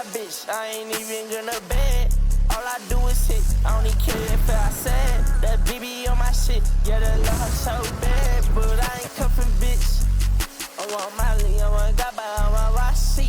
my bitch, I ain't even gonna bed. All I do is hit, I don't even care if I said that BB on my shit. Yeah, that love her so bad, but I ain't cuffin' bitch. I want my lean, I want God, but I want my seat.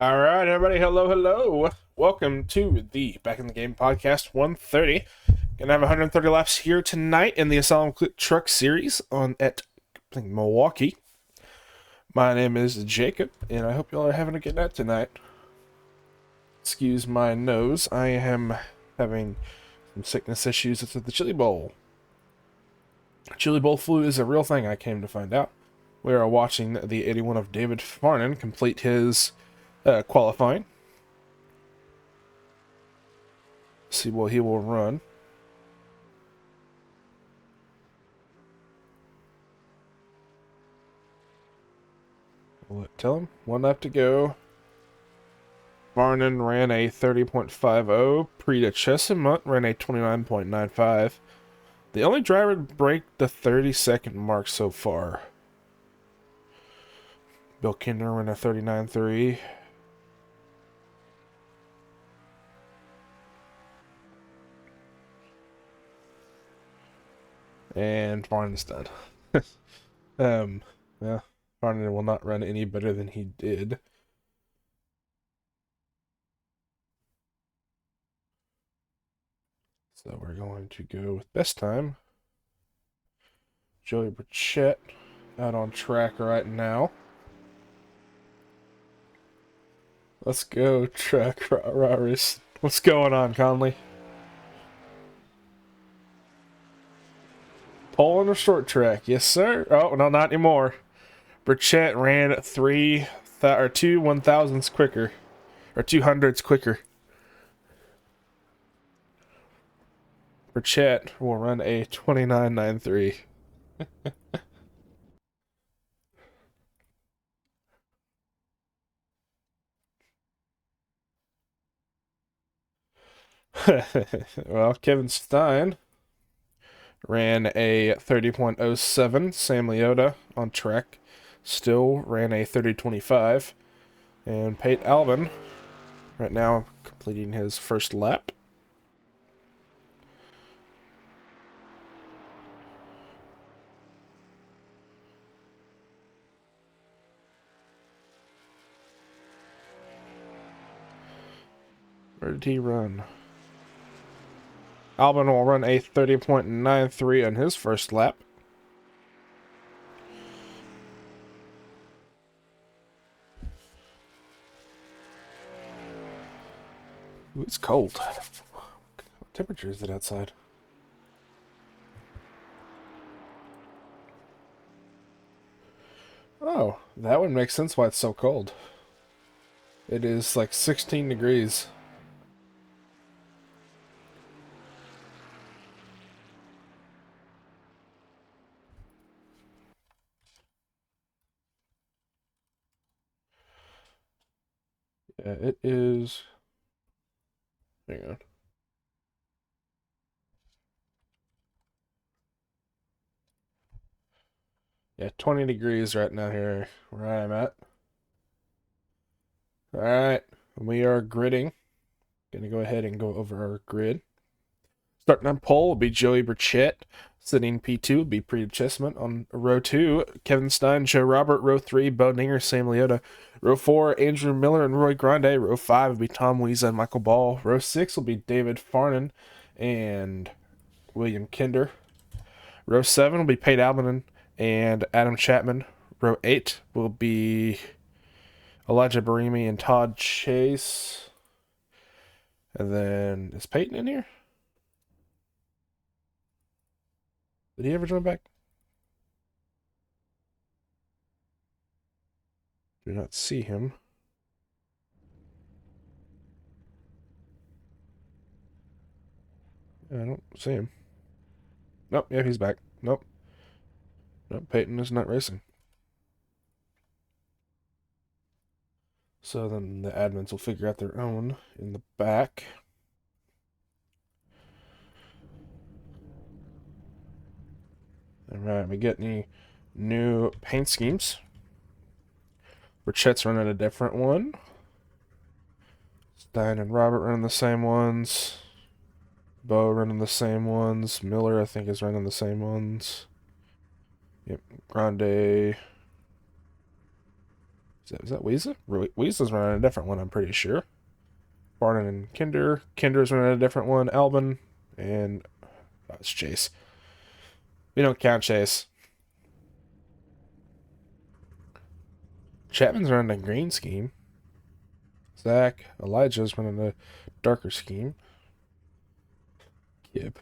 All right, everybody. Hello. Welcome to the Back in the Game podcast 130. Gonna have 130 laps here tonight in the Asylum Truck Series at Milwaukee. My name is Jacob, and I hope y'all are having a good night tonight. Excuse my nose. I am having some sickness issues with the Chili Bowl. Chili Bowl flu is a real thing, I came to find out. We are watching the 81 of David Farnan complete his qualifying. See what he will run. Tell him 1 lap to go. Farnan ran a 30.50. Prita Chesimut ran a 29.95. The only driver to break the 30-second mark so far. Bill Kinder ran a 39.3. And Farnan's done. Yeah, Farnan will not run any better than he did. So we're going to go with best time. Joey Burchett out on track right now. Let's go, track race. What's going on, Conley? Pole on the short track, yes sir. Oh no, not anymore. Burchett ran 2 1,000s quicker, or 200s quicker. Burchett will run a 29.93. Well, Kevin Stein ran a 30.07. Sam Leota on track still ran a 30.25. And Pate Albin right now completing his first lap. Where did he run? Albin will run a 30.93 on his first lap. Ooh, it's cold. What temperature is it outside? Oh, that would make sense why it's so cold. It is like 16 degrees. Yeah, it is. Hang on. Yeah, 20 degrees right now here where I'm at. Alright, we are gridding. Gonna go ahead and go over our grid. Starting on pole will be Joey Burchett. Sitting P2 will be Priya Chessman. On row 2, Kevin Stein, Joe Robert. Row 3, Bo Ninger, Sam Leota. Row 4, Andrew Miller and Roy Grande. Row 5 will be Tom Wiesa and Michael Ball. Row 6 will be David Farnan and William Kinder. Row 7 will be Pate Albin and Adam Chapman. Row 8 will be Elijah Barimi and Todd Chase. And then, is Peyton in here? Did he ever join back? Do not see him. I don't see him. Nope, yeah, he's back. Nope. Nope, Peyton is not racing. So then the admins will figure out their own in the back. Alright, we get any new paint schemes. Burchett's running a different one. Stein and Robert running the same ones. Bo running the same ones. Miller, I think, is running the same ones. Yep, Grande. Is that Wiesa? Wiesa's running a different one, I'm pretty sure. Barnon and Kinder. Kinder's running a different one. Albin. And it's Chase. We don't count Chase. Chapman's running a green scheme. Zach. Elijah's running a darker scheme. Yep.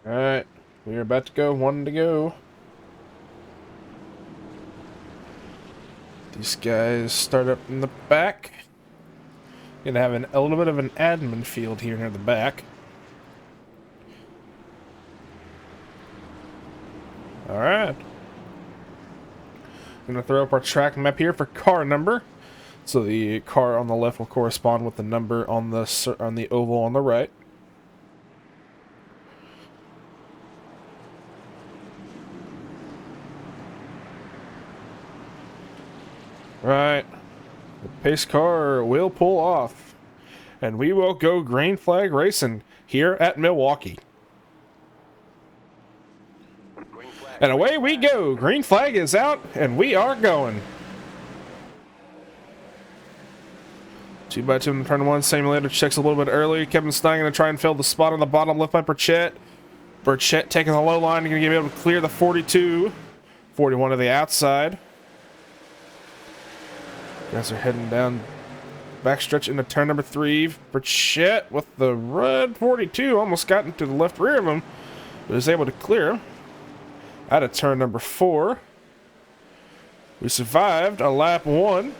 Alright, we are about to go, one to go. These guys start up in the back. Gonna have a little bit of an admin field here near the back. Alright. Gonna throw up our track map here for car number. So the car on the left will correspond with the number on the oval on the right. Right. The pace car will pull off. And we will go green flag racing here at Milwaukee. And away we go. Green flag is out and we are going. 2 by 2 in turn 1. Simulator checks a little bit early. Kevin Stein going to try and fill the spot on the bottom left by Burchett. Burchett taking the low line. Going to be able to clear the 42. 41 to the outside. Guys are heading down backstretch into turn number 3. Burchett with the red 42. Almost got into the left rear of him. But is able to clear him. Out of turn number 4. We survived a lap 1.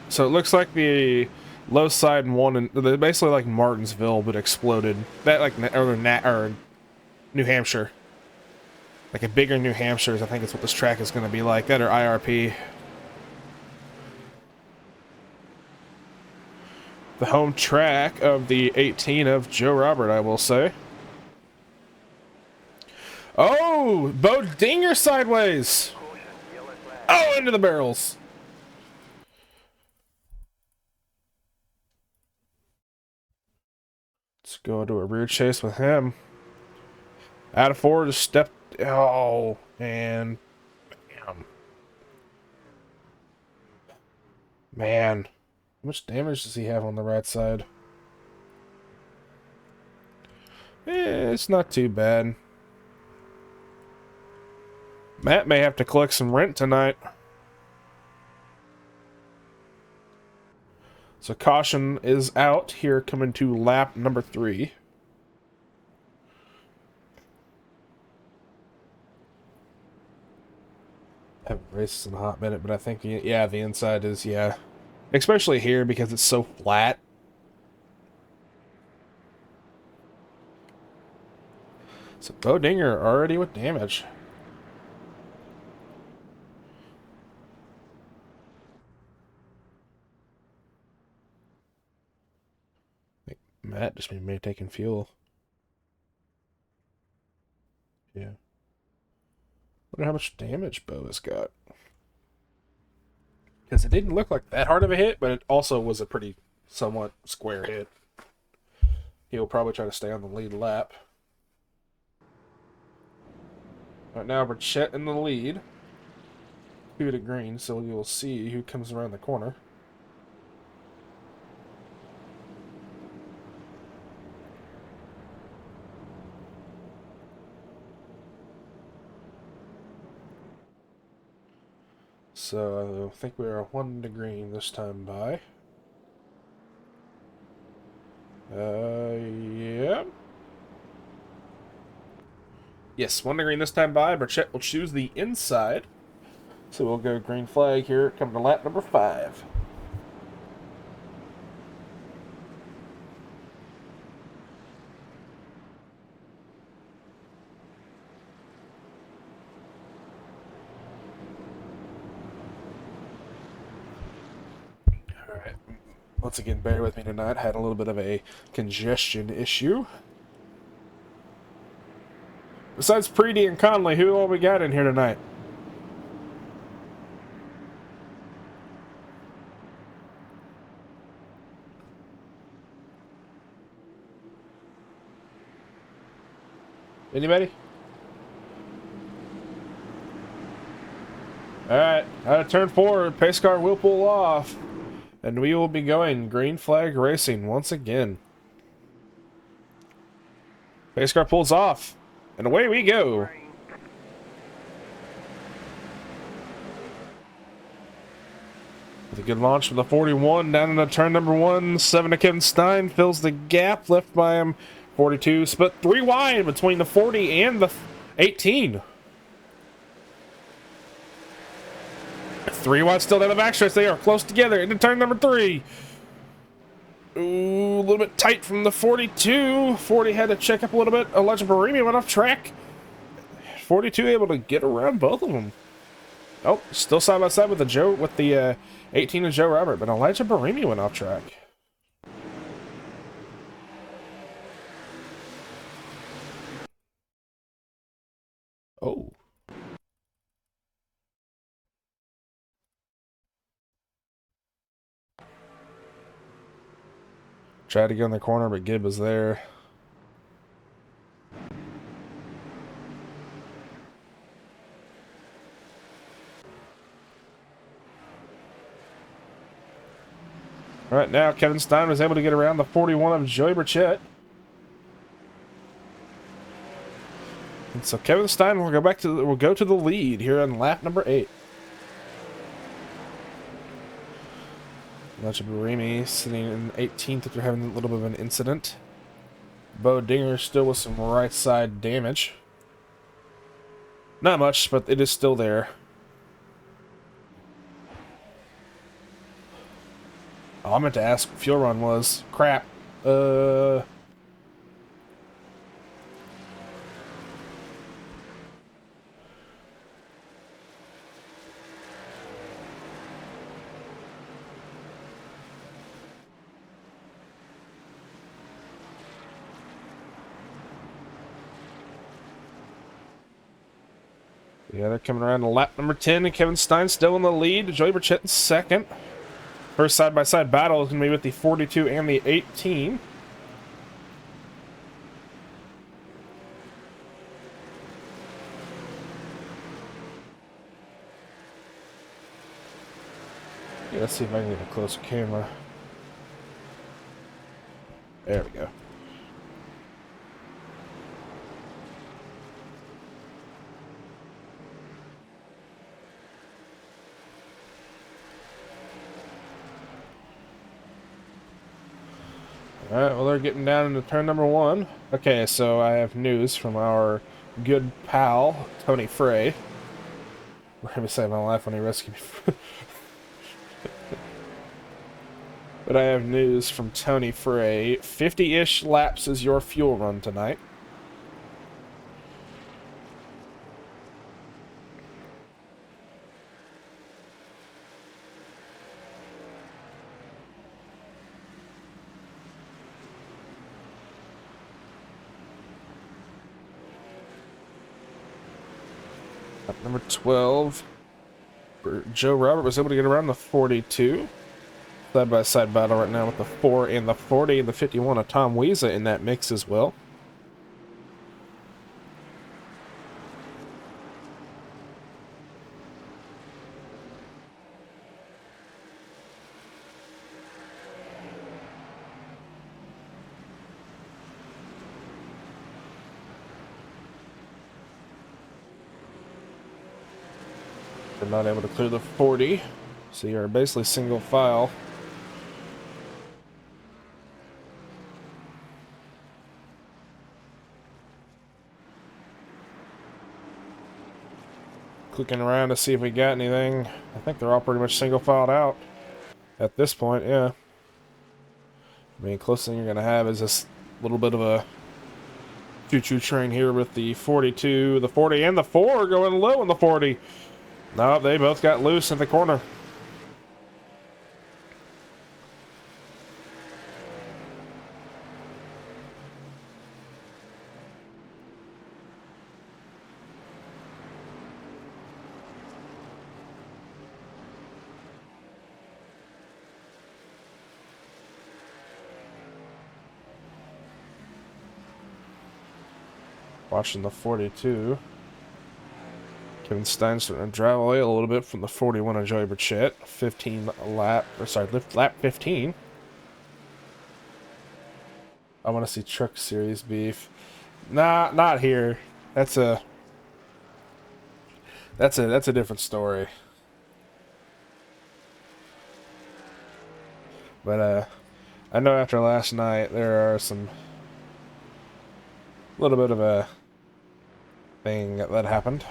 So it looks like the low side one, and they're basically like Martinsville, but exploded. That like or New Hampshire, like a bigger New Hampshire. I think is what this track is going to be like. That or IRP. The home track of the 18 of Joe Robert, I will say. Oh, Bo Dinger sideways. Oh, into the barrels. Let's go to a rear chase with him. Out of 4 to step. Oh, and man, how much damage does he have on the right side? It's not too bad. Matt may have to collect some rent tonight. So caution is out here coming to lap number 3. Haven't raced in a hot minute, but I think, yeah, the inside is, yeah. Especially here because it's so flat. So Bo Dinger already with damage. Matt just may taking fuel. Yeah. Wonder how much damage Bo has got. Because it didn't look like that hard of a hit, but it also was a pretty somewhat square hit. He'll probably try to stay on the lead lap. Right now, Burchett in the lead. 2 to green, so we will see who comes around the corner. So I think we are 1 to green this time by. Yeah. Yes, 1 to green this time by. Burchett will choose the inside. So we'll go green flag here, coming to lap number 5. Alright. Once again, bear with me tonight. Had a little bit of a congestion issue. Besides Preedy and Conley, who all we got in here tonight? Anybody? Alright, out of turn 4, pace car will pull off. And we will be going green flag racing once again. Pace car pulls off. And away we go. With a good launch from the 41 down into turn number 1. 7 to Kevin Stein fills the gap left by him. 42 split 3 wide between the 40 and the 18. 3 wide still down the backstretch. They are close together into turn number 3. Ooh, a little bit tight from the 42. 40 had to check up a little bit. Elijah Barimi went off track. 42 able to get around both of them. Oh, still side by side with the 18 of Joe Robert, but Elijah Barimi went off track. Oh. Tried to get in the corner, but Gibb was there. Right now, Kevin Stein was able to get around the 41 of Joey Burchett. And so Kevin Stein will go to the lead here on lap number 8. Elijah Barimi sitting in 18th after having a little bit of an incident. Bo Dinger still with some right side damage. Not much, but it is still there. Oh, I meant to ask what fuel run was. Crap. Yeah, they're coming around to lap number 10, and Kevin Stein still in the lead. Joey Burchett in second. First side-by-side battle is going to be with the 42 and the 18. Yeah, let's see if I can get a closer camera. There we go. Alright, well, they're getting down into turn number 1. Okay, so I have news from our good pal, Tony Frey. We're going to be saving my life when he rescued me. But I have news from Tony Frey. 50-ish laps is your fuel run tonight. Number 12, Joe Robert was able to get around the 42. Side-by-side battle right now with the 4 and the 40 and the 51 of Tom Wiesa in that mix as well. They're not able to clear the 40, so you're basically single file. Clicking around to see if we got anything. I think they're all pretty much single filed out at this point, yeah. I mean, closest thing you're going to have is this little bit of a choo-choo train here with the 42, the 40, and the 4 going low on the 40. No, they both got loose in the corner. Watching the 42. Kevin Stein's starting to drive away a little bit from the 41 of Joey Burchett. Lap 15. I want to see Truck Series beef. Nah, not here. That's a different story. But I know after last night there are some little bit of a thing that happened.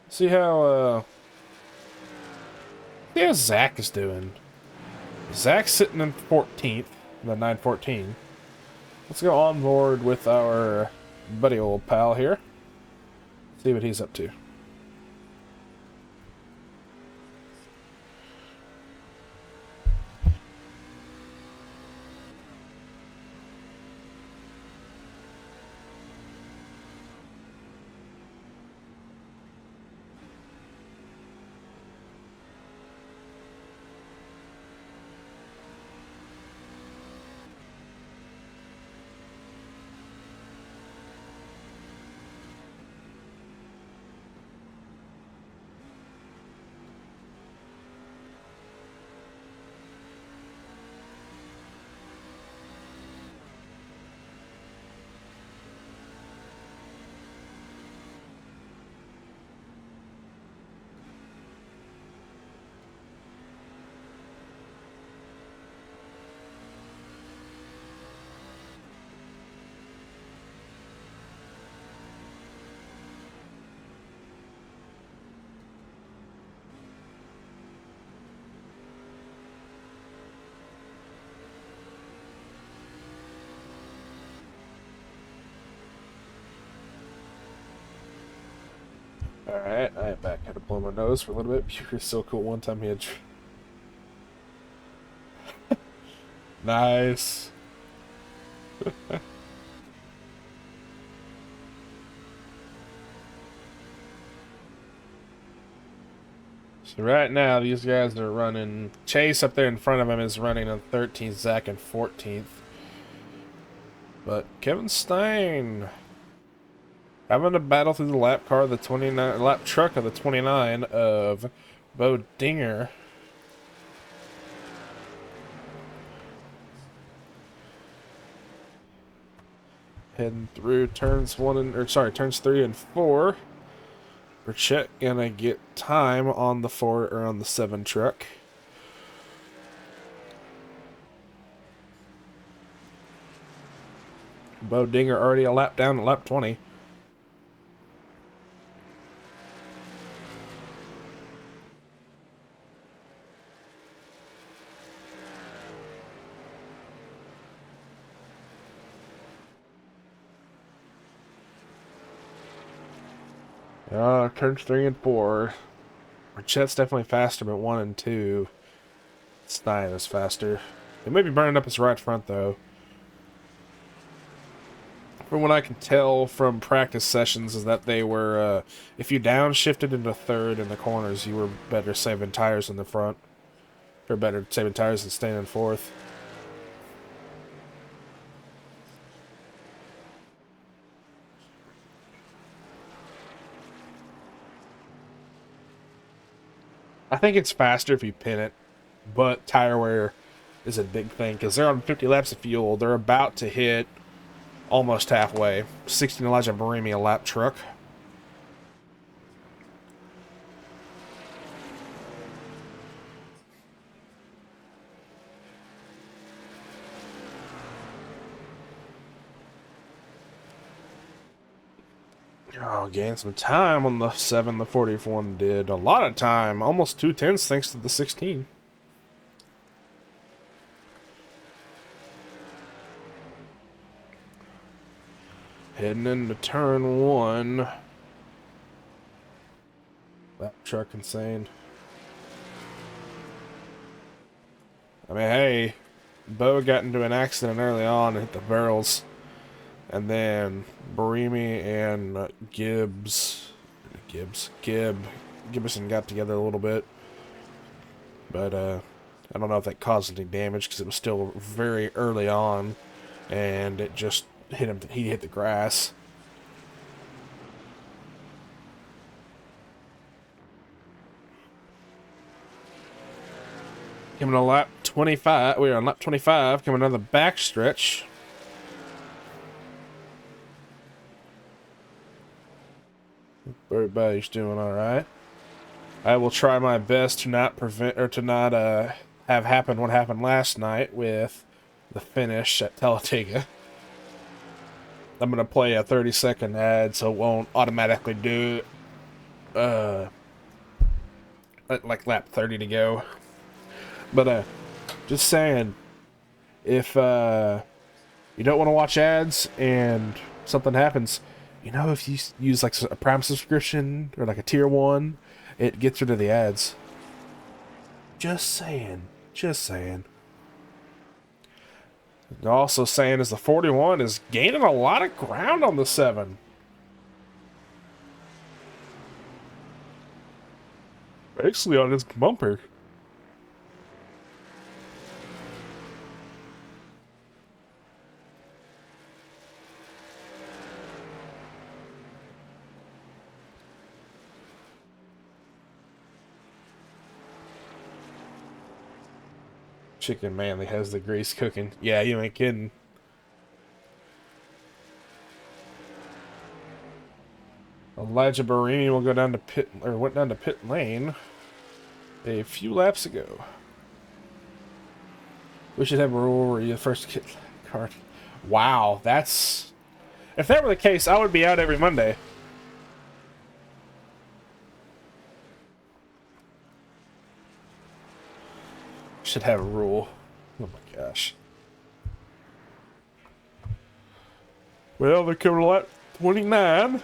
See how Zach is doing. Zach's sitting in 14th, the 914. Let's go on board with our buddy old pal here. See what he's up to. Alright, I am back. Had to blow my nose for a little bit. You're so cool. One time he had... Nice. So right now, these guys are running... Chase up there in front of him is running on 13th, Zach in 14th. But Kevin Stein having to battle through the lap car, the 29 lap truck of the 29 of Bo Dinger. Heading through turns turns 3 and 4. Burchett gonna get time on the 4 or on the 7 truck. Bo Dinger already a lap down at lap 20. Turns 3 and 4. Burchett's definitely faster, but 1 and 2. Stein is faster. They may be burning up his right front, though. From what I can tell from practice sessions is that they were, if you downshifted into third in the corners, you were better saving tires in the front. Or better saving tires than staying in fourth. I think it's faster if you pin it, but tire wear is a big thing because they're on 50 laps of fuel. They're about to hit almost halfway. 16 Elijah Barimi, a lap truck. Oh, gained some time on the 7. The 41 did a lot of time. Almost 2/10 thanks to the 16. Heading into turn 1. That truck insane. I mean, hey, Bo got into an accident early on and hit the barrels. And then Barimi and Gibson got together a little bit. But I don't know if that caused any damage because it was still very early on. And it just hit him. He hit the grass. Coming on lap 25. We are on lap 25. Coming on the back stretch. Everybody's doing all right. I will try my best to not have happen what happened last night with the finish at Talladega. I'm gonna play a 30-second ad, so it won't automatically do like lap 30 to go. But just saying, if you don't want to watch ads and something happens, you know, if you use like a Prime subscription or like a tier 1, it gets rid of the ads. Just saying. Just saying. Also saying is the 41 is gaining a lot of ground on the 7. Basically on his bumper. Chicken Manley has the grease cooking. Yeah, you ain't kidding. Elijah Barimi will go down to went down to pit lane a few laps ago. We should have a rule where you first get card. Wow, that's... If that were the case, I would be out every Monday. Should have a rule. Oh my gosh. Well, they're coming to lap 29.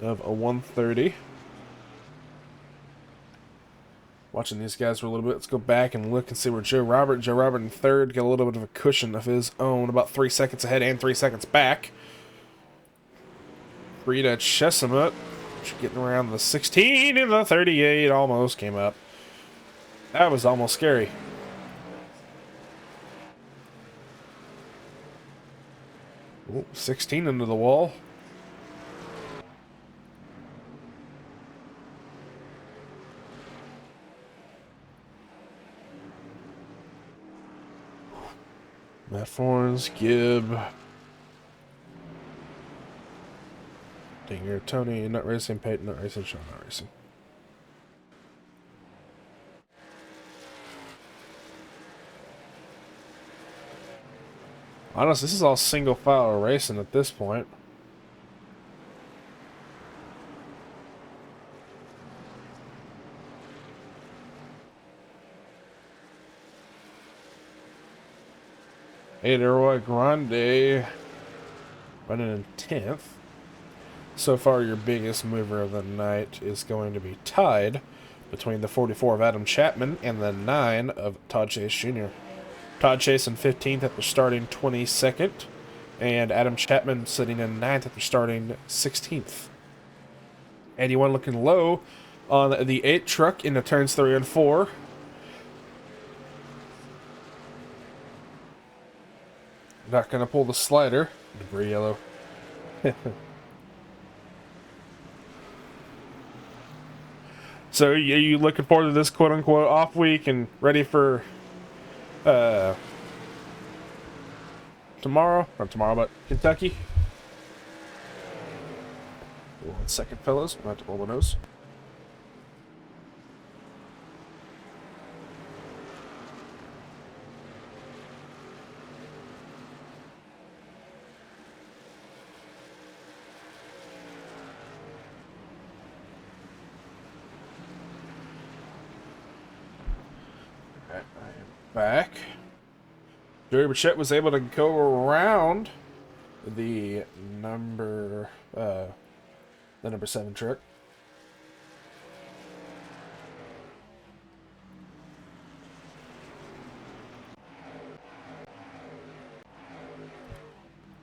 of a 130. Watching these guys for a little bit. Let's go back and look and see where Joe Robert in third, got a little bit of a cushion of his own, about 3 seconds ahead and 3 seconds back. Rita Chesimut getting around the 16 and the 38, almost came up. That was almost scary. Ooh, 16 into the wall. Matt Forns, Gibb, Dinger, Tony, not racing, Peyton, not racing, Sean, not racing. Honestly, this is all single file racing at this point. Leroy Grande running in 10th. So far, your biggest mover of the night is going to be tied between the 44 of Adam Chapman and the 9 of Todd Chase Jr. Todd Chase in 15th after starting 22nd, and Adam Chapman sitting in 9th after starting 16th. 81 looking low on the 8 truck into turns 3 and 4. Not going to pull the slider. Debris yellow. So, are you looking forward to this quote-unquote off week and ready for tomorrow? Not tomorrow, but Kentucky? 1 second, fellas. I'm about to blow my nose. Back. Jerry Burchett was able to go around the number 7 truck.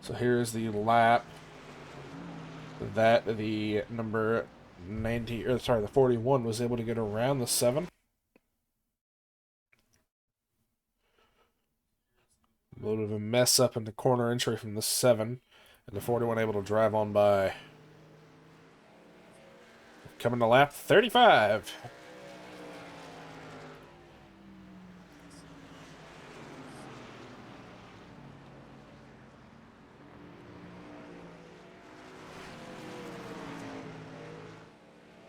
So here's the lap that the number 90, or sorry, the 41 was able to get around the 7. A little bit of a mess up in the corner entry from the 7, and the 41 able to drive on by. Coming to lap 35.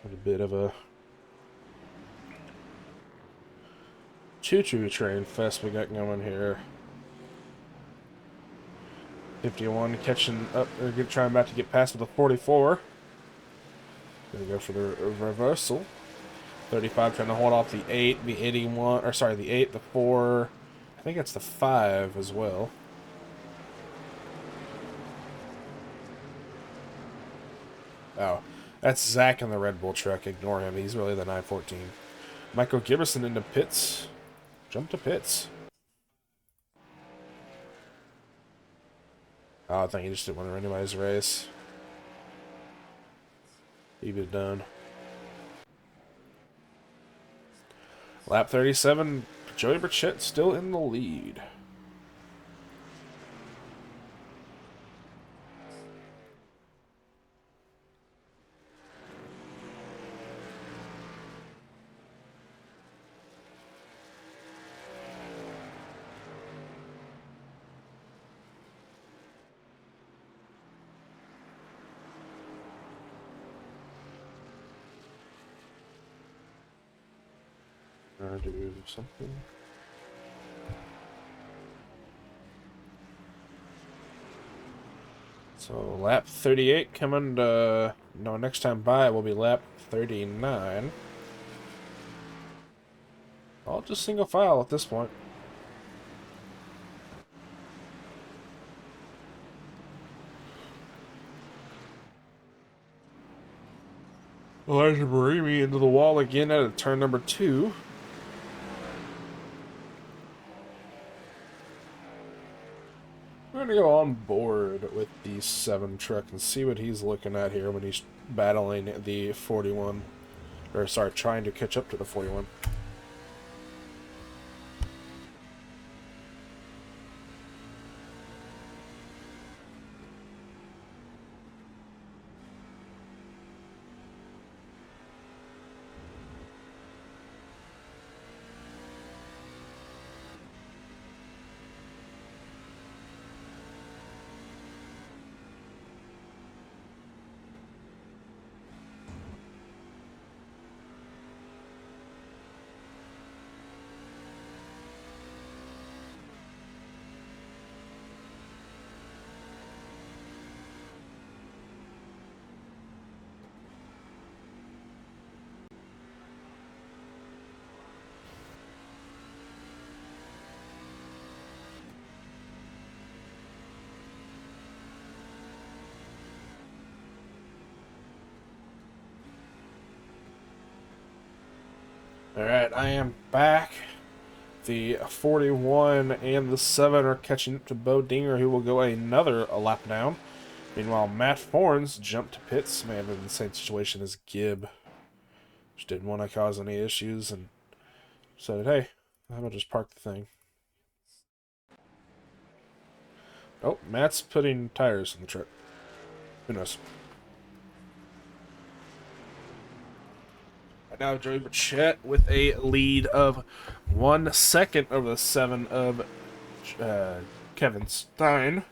A bit of a choo-choo train fest we got going here. 51 catching up, or trying about to get past with a 44. Gonna go for the reversal. 35 trying to hold off the 8, the 81, or sorry, the 8, the 4. I think it's the 5 as well. Oh, that's Zach in the Red Bull truck. Ignore him. He's really the 914. Michael Giberson into pits. Jump to pits. Oh, I think he just didn't want to randomize the race. He was done. Lap 37, Joey Burchett still in the lead. Do something. So lap 38 coming to, no, next time by will be lap 39. All just single file at this point. Elijah Barimi into the wall again at turn number 2. We're going to go on board with the 7 truck and see what he's looking at here when he's battling the 41. Or, sorry, trying to catch up to the 41. Alright, I am back. The 41 and the 7 are catching up to Bo Dinger, who will go another lap down. Meanwhile, Matt Forns jumped to pits. Man, in the same situation as Gibb. Just didn't want to cause any issues and said, hey, I'm going to just park the thing. Oh, Matt's putting tires in the truck. Who knows? Now Joey Burchett with a lead of 1 second over the 7 of Kevin Stein.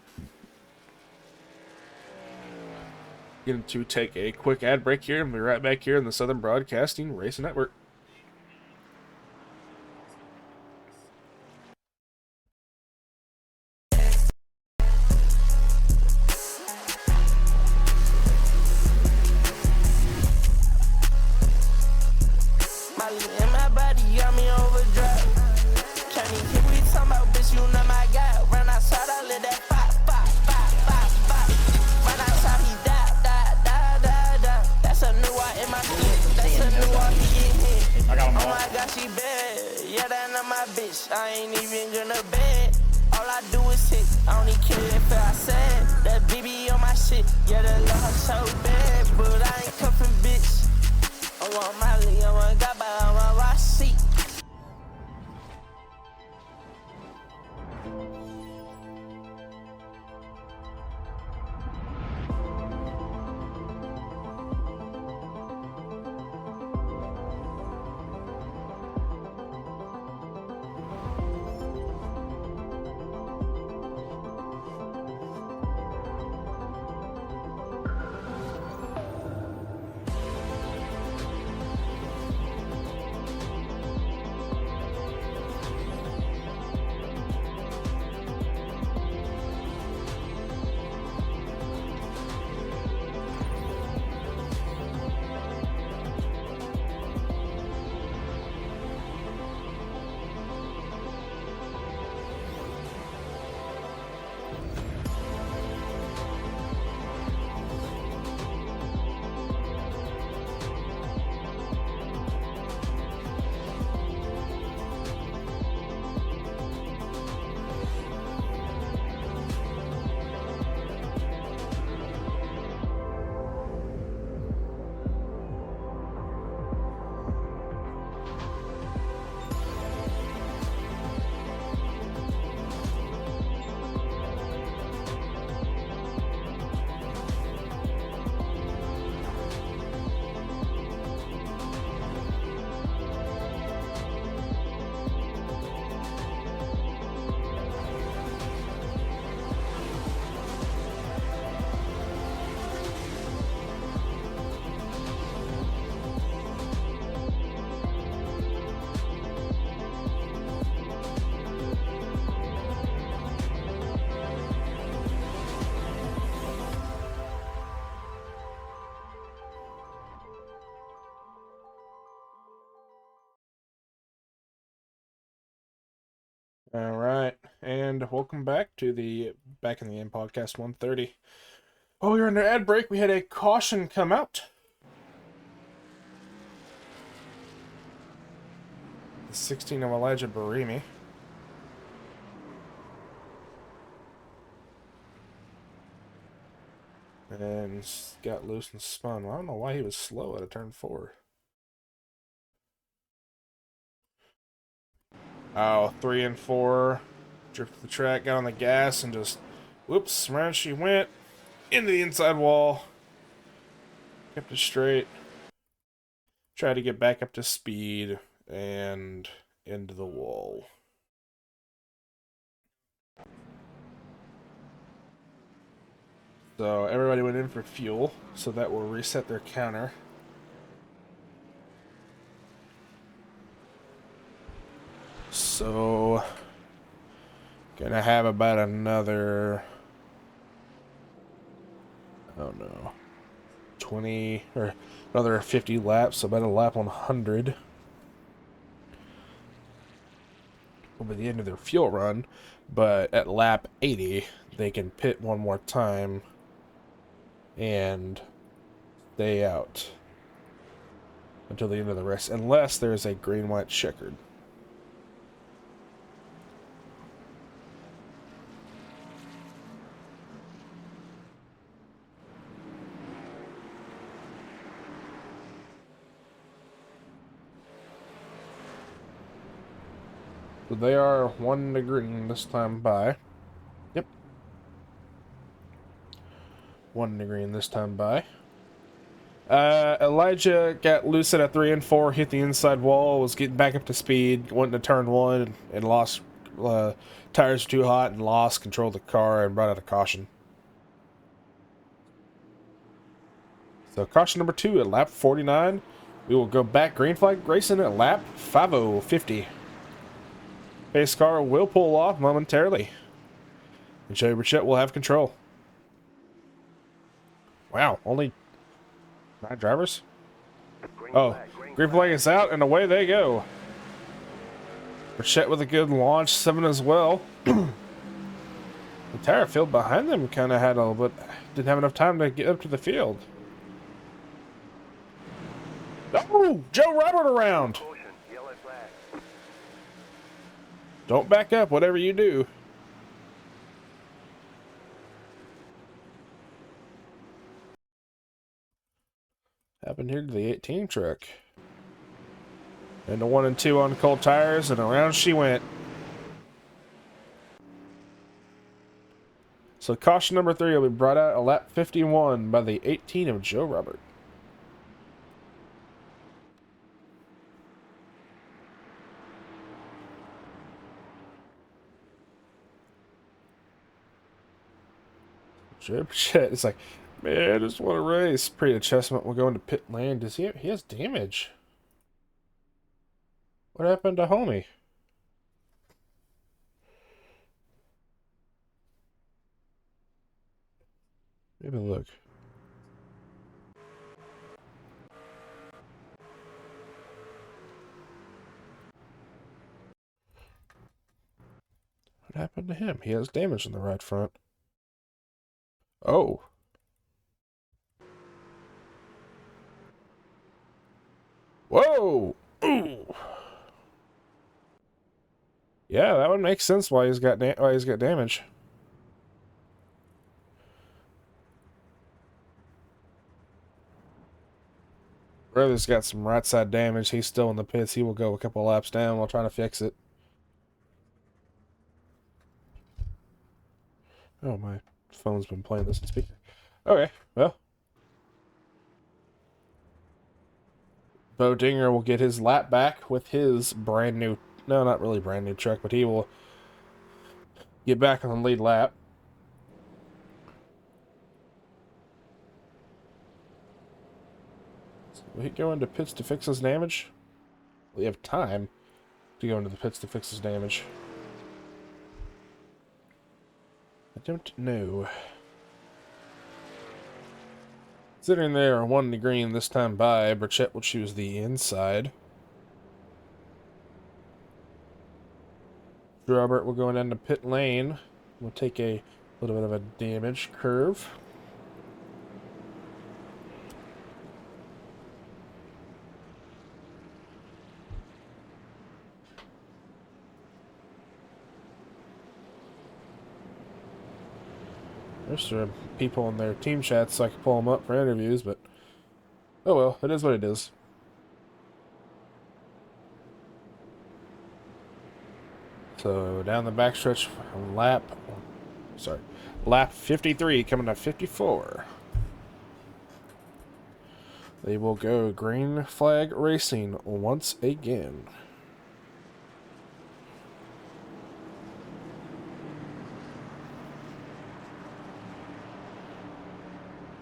Going to take a quick ad break here and be right back here in the Southern Broadcasting Racing Network. I ain't even gonna bet. All I do is hit. I don't even care if I said that BB on my shit. Yeah, the love so bad, but I ain't cuffing bitch. I want Molly, I want Gaba, I want Rossi. All right, and welcome back to the Back in the Game podcast 130. While we were in our ad break, we had a caution come out. 16 of Elijah Barimi. And got loose and spun. Well, I don't know why he was slow out of turn 4. Oh, 3 and 4. Drifted the track, got on the gas, and just, whoops, around she went. Into the inside wall. Kept it straight. Tried to get back up to speed, and into the wall. So everybody went in for fuel, so that will reset their counter. So, gonna have about another, I don't know, 20 or another 50 laps, so about a lap on 100. Will be the end of their fuel run, but at lap 80, they can pit one more time and stay out until the end of the race, unless there's a green, white, checkered. So they are 1 to green this time by. Yep. 1 to green this time by. Elijah got loose at a 3 and 4, hit the inside wall, was getting back up to speed, went into turn 1 and lost, tires were too hot and lost control of the car and brought out a caution. So caution number 2 at lap 49. We will go back green flag racing at lap 50. Pace car will pull off momentarily. And Joey Burchett will have control. Wow, only 9 drivers? Oh, green flag is out, and away they go. Burchett with a good launch, 7 as well. The tire field behind them kind of had a little bit, didn't have enough time to get up to the field. Oh, Joe Robert around. Don't back up, whatever you do. Happened here to the 18 truck. And the 1 and 2 on cold tires, and around she went. So caution number 3 will be brought out at lap 51 by the 18 of Joe Robert. Joe Burchett is like, man, I just want to race. Pre-adjustment will go into pit lane. Does he has damage? What happened to homie? Maybe look. What happened to him? He has damage in the right front. Oh. Whoa! Ooh. Yeah, that would make sense why he's got damage. Brother's got some right side damage. He's still in the pits. He will go a couple laps down while trying to fix it. Oh, my phone's been playing this in speaker. Okay, well. Bo Dinger will get his lap back with his brand new, no, not really brand new truck, but he will get back on the lead lap. So will he go into pits to fix his damage? We have time to go into the pits to fix his damage. I don't know. Sitting there, 1 to green this time by, Burchett will choose the inside. Robert will go into pit lane. We'll take a little bit of a damage curve. There's some people in their team chats so I can pull them up for interviews, but oh well, it is what it is. So down the backstretch, lap 53 coming to 54. They will go green flag racing once again.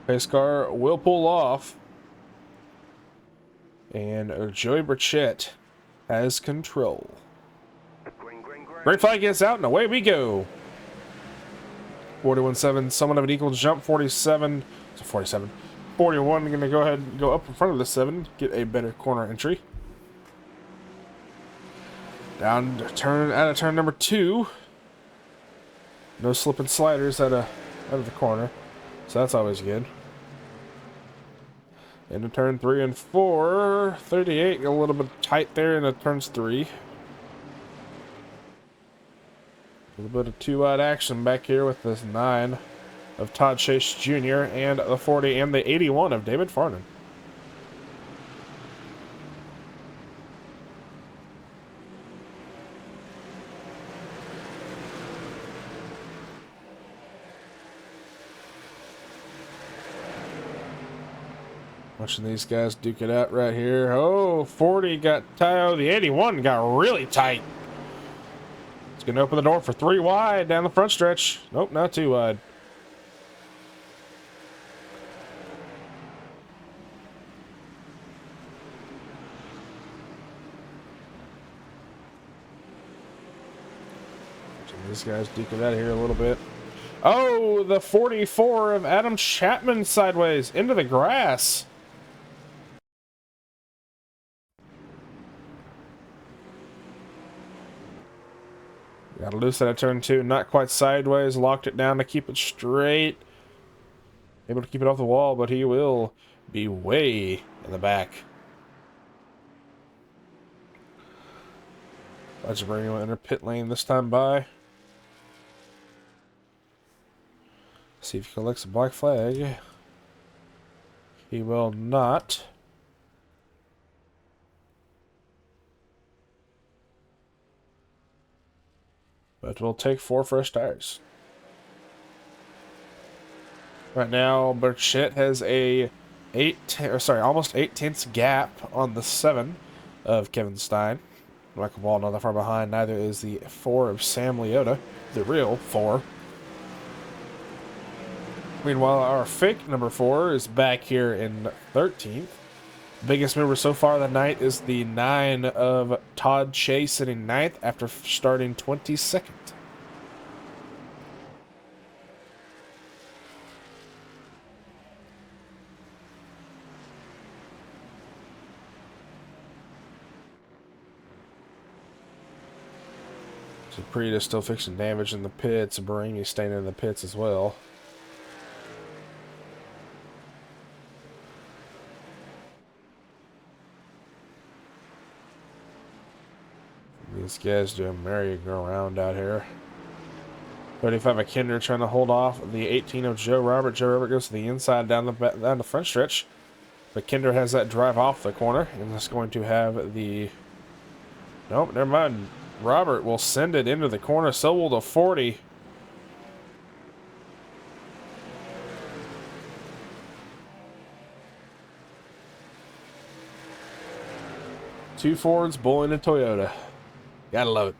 Pace car will pull off. And Joey Burchett has control. Green flag gets out and away we go. 41.7, somewhat of an equal jump. 47, 41 going to go ahead and go up in front of the 7, get a better corner entry. Down to turn, out of turn number 2. No slipping sliders out of the corner, so that's always good. Into turn 3 and 4, 38, a little bit tight there into turns 3. A little bit of 2-wide action back here with this 9 of Todd Chase Jr. and the 40 and the 81 of David Farnan. Watching these guys duke it out right here. Oh, 40 got tight. Oh, the 81 got really tight. It's going to open the door for 3 wide down the front stretch. Nope, not 2 wide. Watching these guys duke it out here a little bit. Oh, the 44 of Adam Chapman sideways into the grass. Got loose out of turn 2, not quite sideways, locked it down to keep it straight. Able to keep it off the wall, but he will be way in the back. Let's bring him enter pit lane this time by. See if he collects a black flag. He will not. But we'll take 4 fresh tires. Right now, Burchett has a almost 8 tenths gap on the 7 of Kevin Stein. Michael Ball not that far behind. Neither is the 4 of Sam Leota, the real 4. Meanwhile, our fake number 4 is back here in 13th. Biggest mover so far of the night is the 9 of Todd Chase sitting 9th after starting 22nd. So Preet is still fixing damage in the pits. Barini staying in the pits as well. These guys doing merry-go-round out here. 35 of Kinder trying to hold off the 18 of Joe Robert. Joe Robert goes to the inside down the front stretch. But Kinder has that drive off the corner. And is going to have the... Nope, never mind. Robert will send it into the corner. So will the 40. Two Fords, Boyne and Toyota. Gotta love it.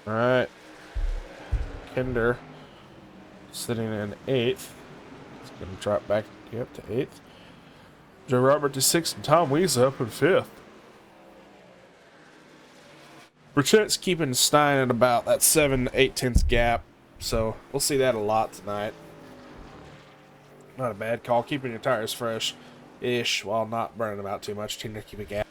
All right. Kinder sitting in 8th. It's going to drop back up to 8th. Joe Robert to 6th and Tom Weese up in 5th. Burchett's keeping Stein at about that 7-8 tenths gap. So we'll see that a lot tonight. Not a bad call. Keeping your tires fresh-ish while not burning them out too much. Tend to keep a gap.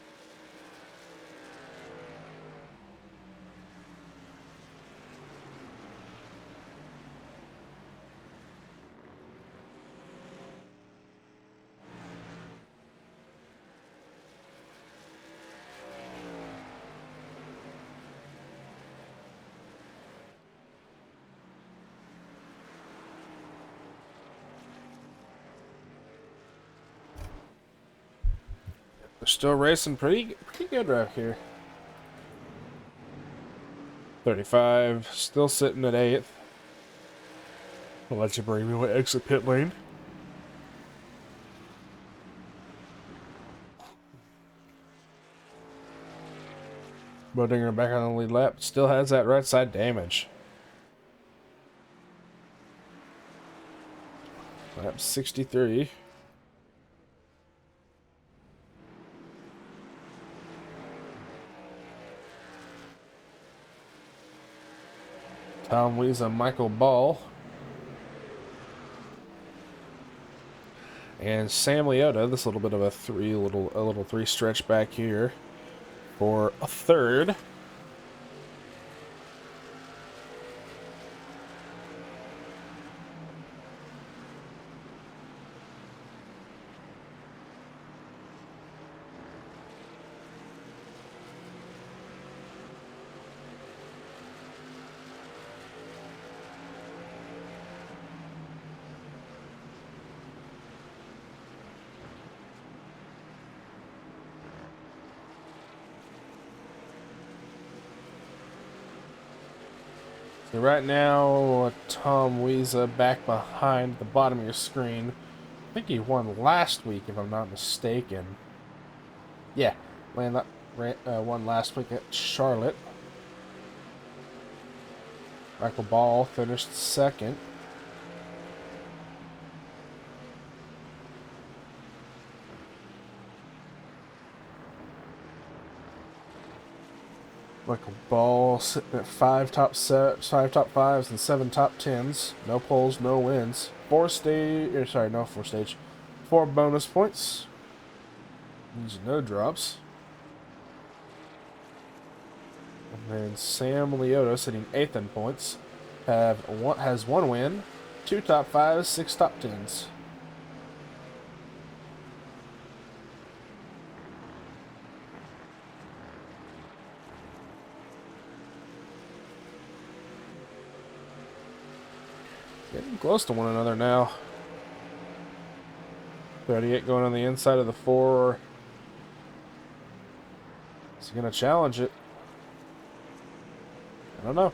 They're still racing pretty good right here. 35, still sitting at 8th. I'll let you bring me to exit pit lane. Bodinger back on the lead lap. Still has that right side damage. Lap 63. Tom Wees and Michael Ball. And Sam Leota, this little bit of a little three stretch back here for a third. So right now, Tom Weeza back behind the bottom of your screen. I think he won last week, if I'm not mistaken. Yeah, won last week at Charlotte. Michael Ball finished second. Michael Ball sitting at 5 top 5s and 7 top 10s. No poles, no wins. 4 bonus points. Means no drops. And then Sam Leota sitting 8th in points. Has 1 win, 2 top 5s, 6 top 10s. Getting close to one another now. 38 going on the inside of the 4. Is he going to challenge it? I don't know.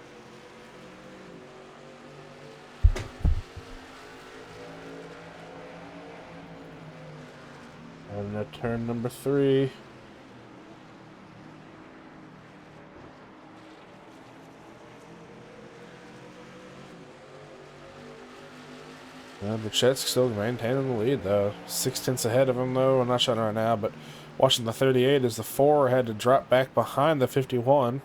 And at turn number 3. Burchett's still maintaining the lead, though. 6/10 ahead of him, though. I'm not showing right now, but watching the 38 as the 4 had to drop back behind the 51.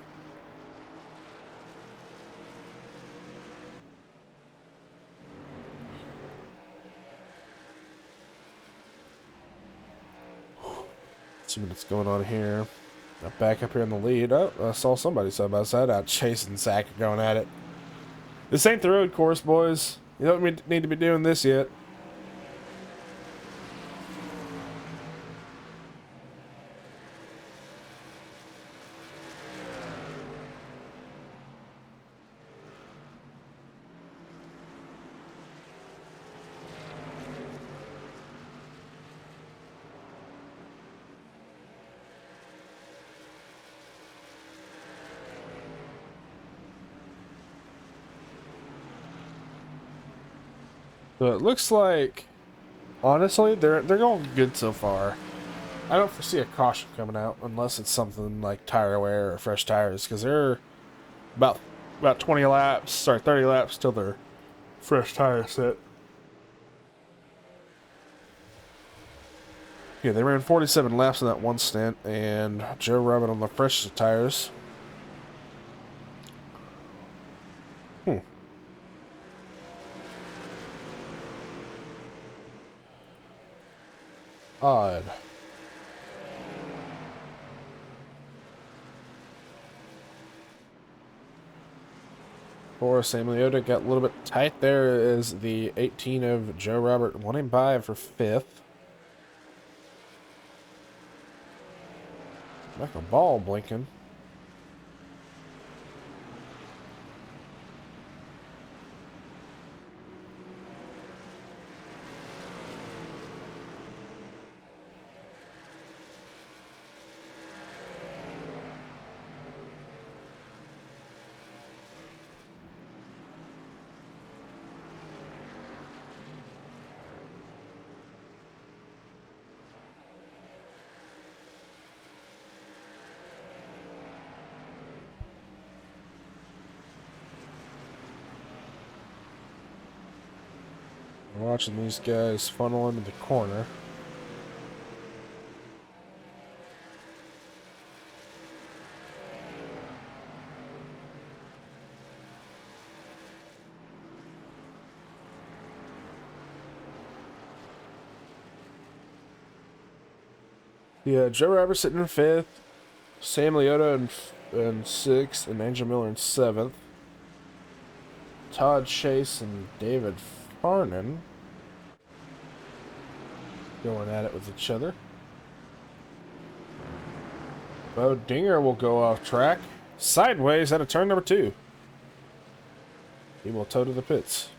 Let's see what's going on here. Back up here in the lead. Oh, I saw somebody side by side out chasing Zach going at it. This ain't the road course, boys. You don't need to be doing this yet. So it looks like, honestly, they're going good so far. I don't foresee a caution coming out unless it's something like tire wear or fresh tires, because they're about 30 laps till their fresh tire set. Yeah, they ran 47 laps in that one stint, and Joe Robert on the freshest tires. Odd. For Sam Leota, got a little bit tight there as the 18 of Joe Robert won him by for 5th. Michael Ball blinking. Watching these guys funnel into the corner. Yeah, Joe Roberts sitting in 5th, Sam Leota in 6th, and Angel Miller in 7th. Todd Chase and David Farnan going at it with each other. Bo Dinger will go off track. Sideways at a turn number 2. He will tow to the pits.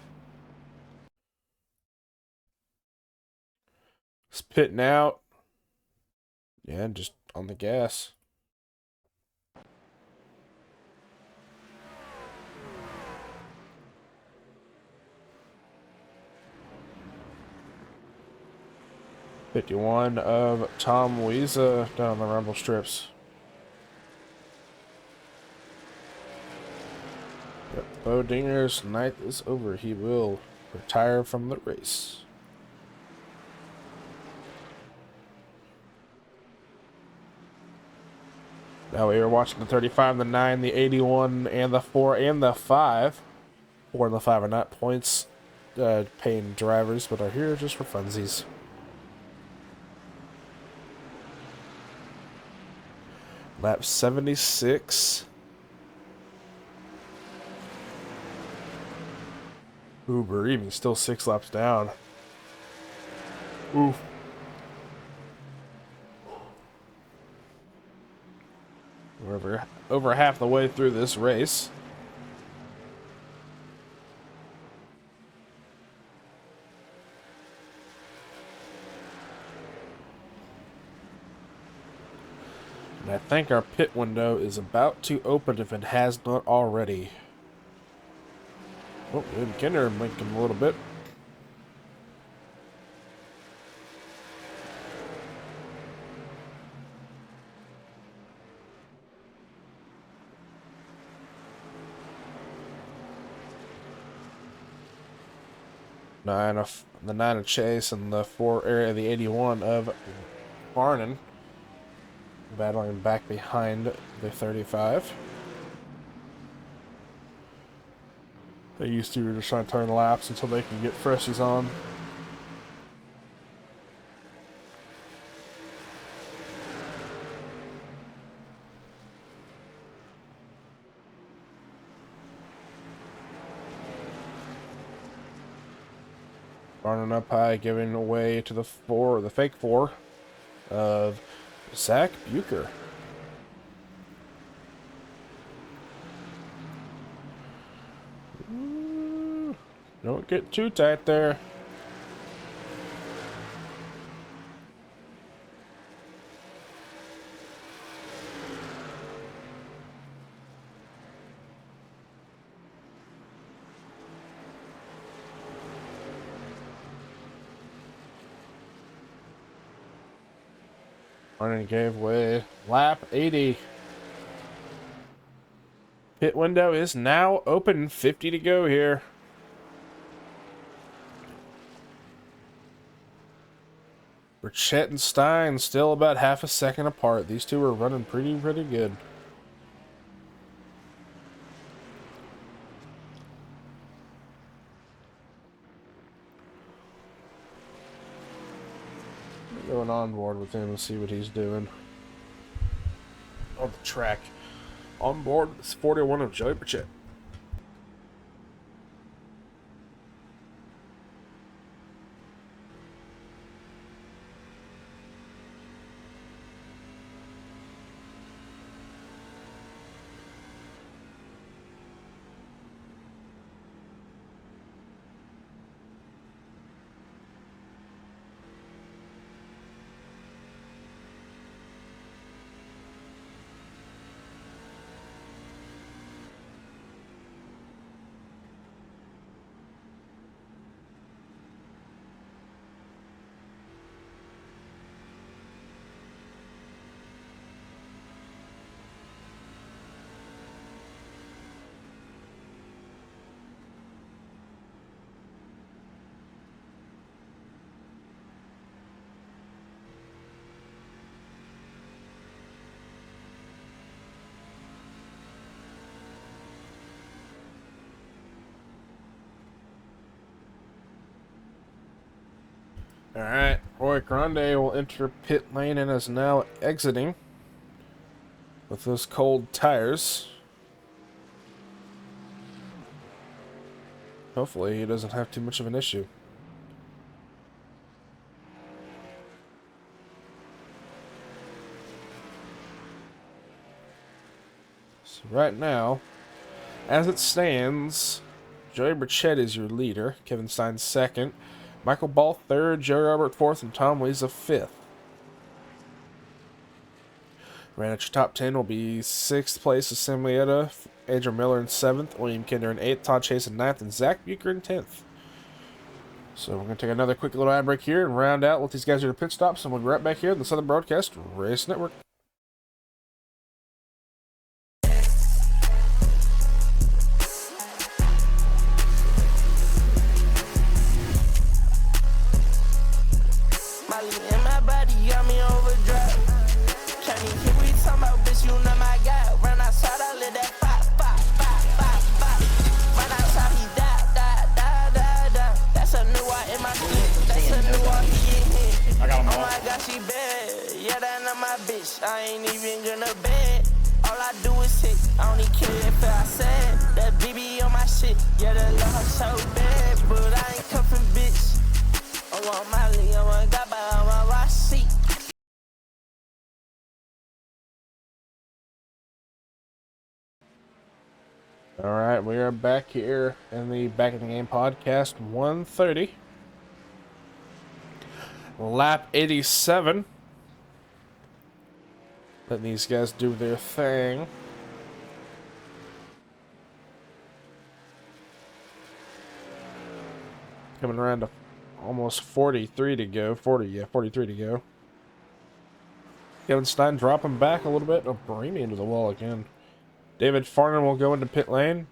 He's pitting out. Yeah, just on the gas. '51 of Tom Wiesa down the rumble strips. Yep, Bo Dinger's night is over. He will retire from the race. Now we are watching the 35, the 9, the 81, and the 4, and the 5. 4 and the 5 are not points paying drivers, but are here just for funsies. Lap 76. Ooh, Bereaving still 6 laps down. Oof. We're over half the way through this race. And I think our pit window is about to open if it has not already. Oh, and Kinder making a little bit. The 9 of Chase and the 4 area, the 81 of Farnan. Battling back behind the 35. They used to just trying to turn laps until they can get freshies on. Farnan up high, giving away to the 4, the fake 4 of Zach Bucher. Don't get too tight there. Farnan gave way. Lap 80. Pit window is now open. 50 to go here. Burchett and Stein still about half a second apart. These two are running pretty good. Going on board with him and see what he's doing on the track. On board, it's 41 of Joey Burchett. Alright, Roy Grande will enter pit lane and is now exiting with those cold tires. Hopefully he doesn't have too much of an issue. So right now, as it stands, Joey Burchett is your leader, Kevin Stein second, Michael Ball third, Joe Robert fourth, and Tom Weeza fifth. Right at your top 10 will be 6th place Assemblyetta, Adrian Miller in 7th, William Kinder in 8th, Todd Chase in 9th, and Zach Bucher in 10th. So we're going to take another quick little ad break here and round out what these guys are to pit stops, and we'll be right back here on the Southern Broadcast Race Network. Molly in my body got me overdrive. Can't even hear we talking about, bitch, you know my guy. Run outside, I let that pop, pop, pop, pop, pop. Run outside, he die. That's a new one in my clip. That's a new one, he in here. I got him all. Oh my God, she bad. Yeah, that not my bitch. I ain't even gonna bed. All I do is hit. I don't even care if I said that BB on my shit. Yeah, that love her so bad, but I ain't cuffing bitch. I want Molly, I want Gaba, I want Rossi. Alright, we are back here in the Back in the Game podcast 130. Lap 87. Letting these guys do their thing. Coming around to almost 43 to go. 43 to go. Kevin Stein dropping back a little bit. Oh, bring me into the wall again. David Farnan will go into pit lane.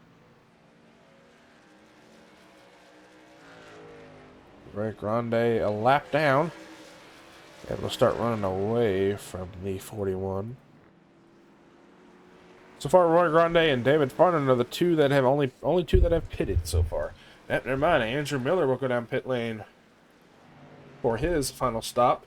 Roy Grande a lap down. And we'll start running away from the 41. So far, Roy Grande and David Farnan are the two that have only two that have pitted so far. Never mind, Andrew Miller will go down pit lane for his final stop.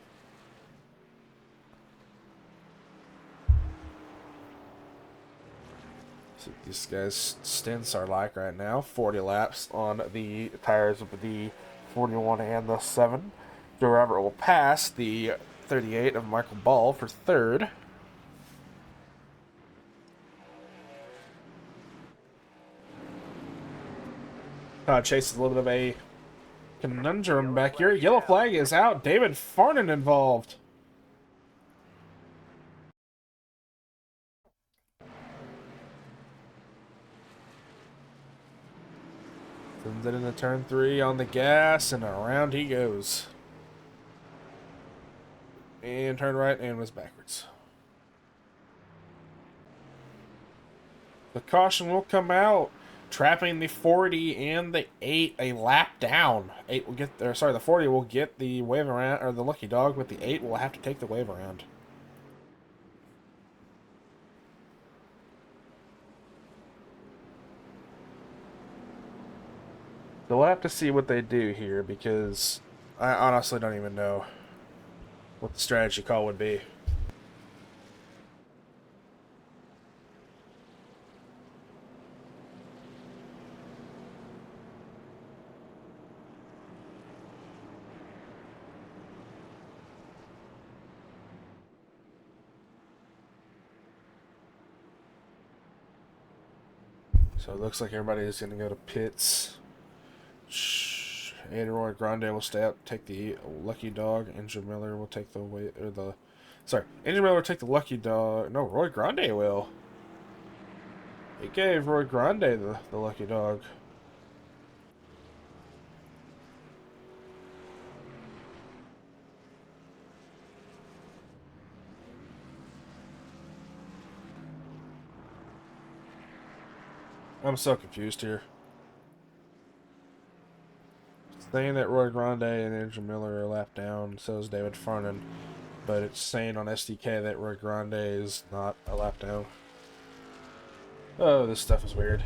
See what these guys' stints are like right now. 40 laps on the tires of the 41 and the 7. Joe Robert will pass the 38 of Michael Ball for third. Chase is a little bit of a conundrum back here. Yellow flag is out. David Farnan involved. Sends it into turn 3 on the gas, and around he goes. And turn right and was backwards. The caution will come out, trapping the 40 and the 8 a lap down. 8 will get there. Sorry, the 40 will get the wave around, or the lucky dog, but the 8 will have to take the wave around. So we'll have to see what they do here, because I honestly don't even know what the strategy call would be. So it looks like everybody is going to go to pits. And Roy Grande will stay out, take the lucky dog. Andrew Miller will take the way, or the, sorry, Andrew Miller will take the lucky dog. No, Roy Grande will. He gave Roy Grande the lucky dog. I'm so confused here. Saying that Roy Grande and Andrew Miller are a lap down, so is David Farnan. But it's saying on SDK that Roy Grande is not a lap down. Oh, this stuff is weird.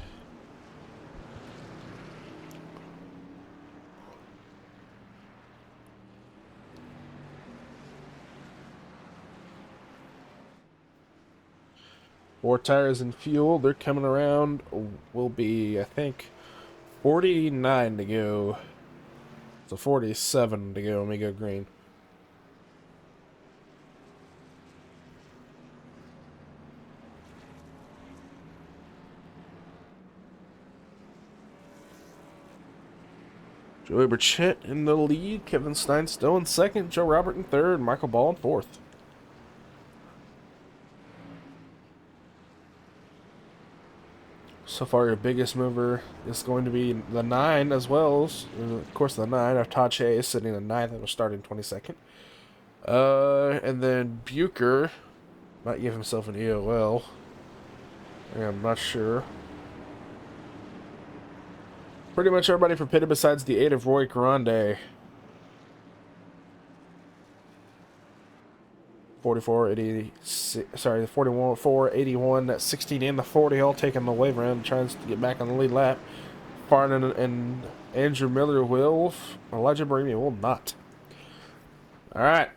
4 tires and fuel. They're coming around. Will be, I think, 49 to go. So 47 to go. Let me go green. Joey Burchett in the lead. Kevin Stein still in second. Joe Robert in third. Michael Ball in fourth. So far, your biggest mover is going to be the 9 as well. Of course, the 9 of Todd Chase sitting in 9th and will start in 22nd. And then Bucher might give himself an EOL. I'm not sure. Pretty much everybody from pitted besides the 8 of Roy Grande. 4481, that 16 and the 40, all taking the wave around, trying to get back on the lead lap. Farnan and Andrew Miller will. Elijah Barimi will not. Alright.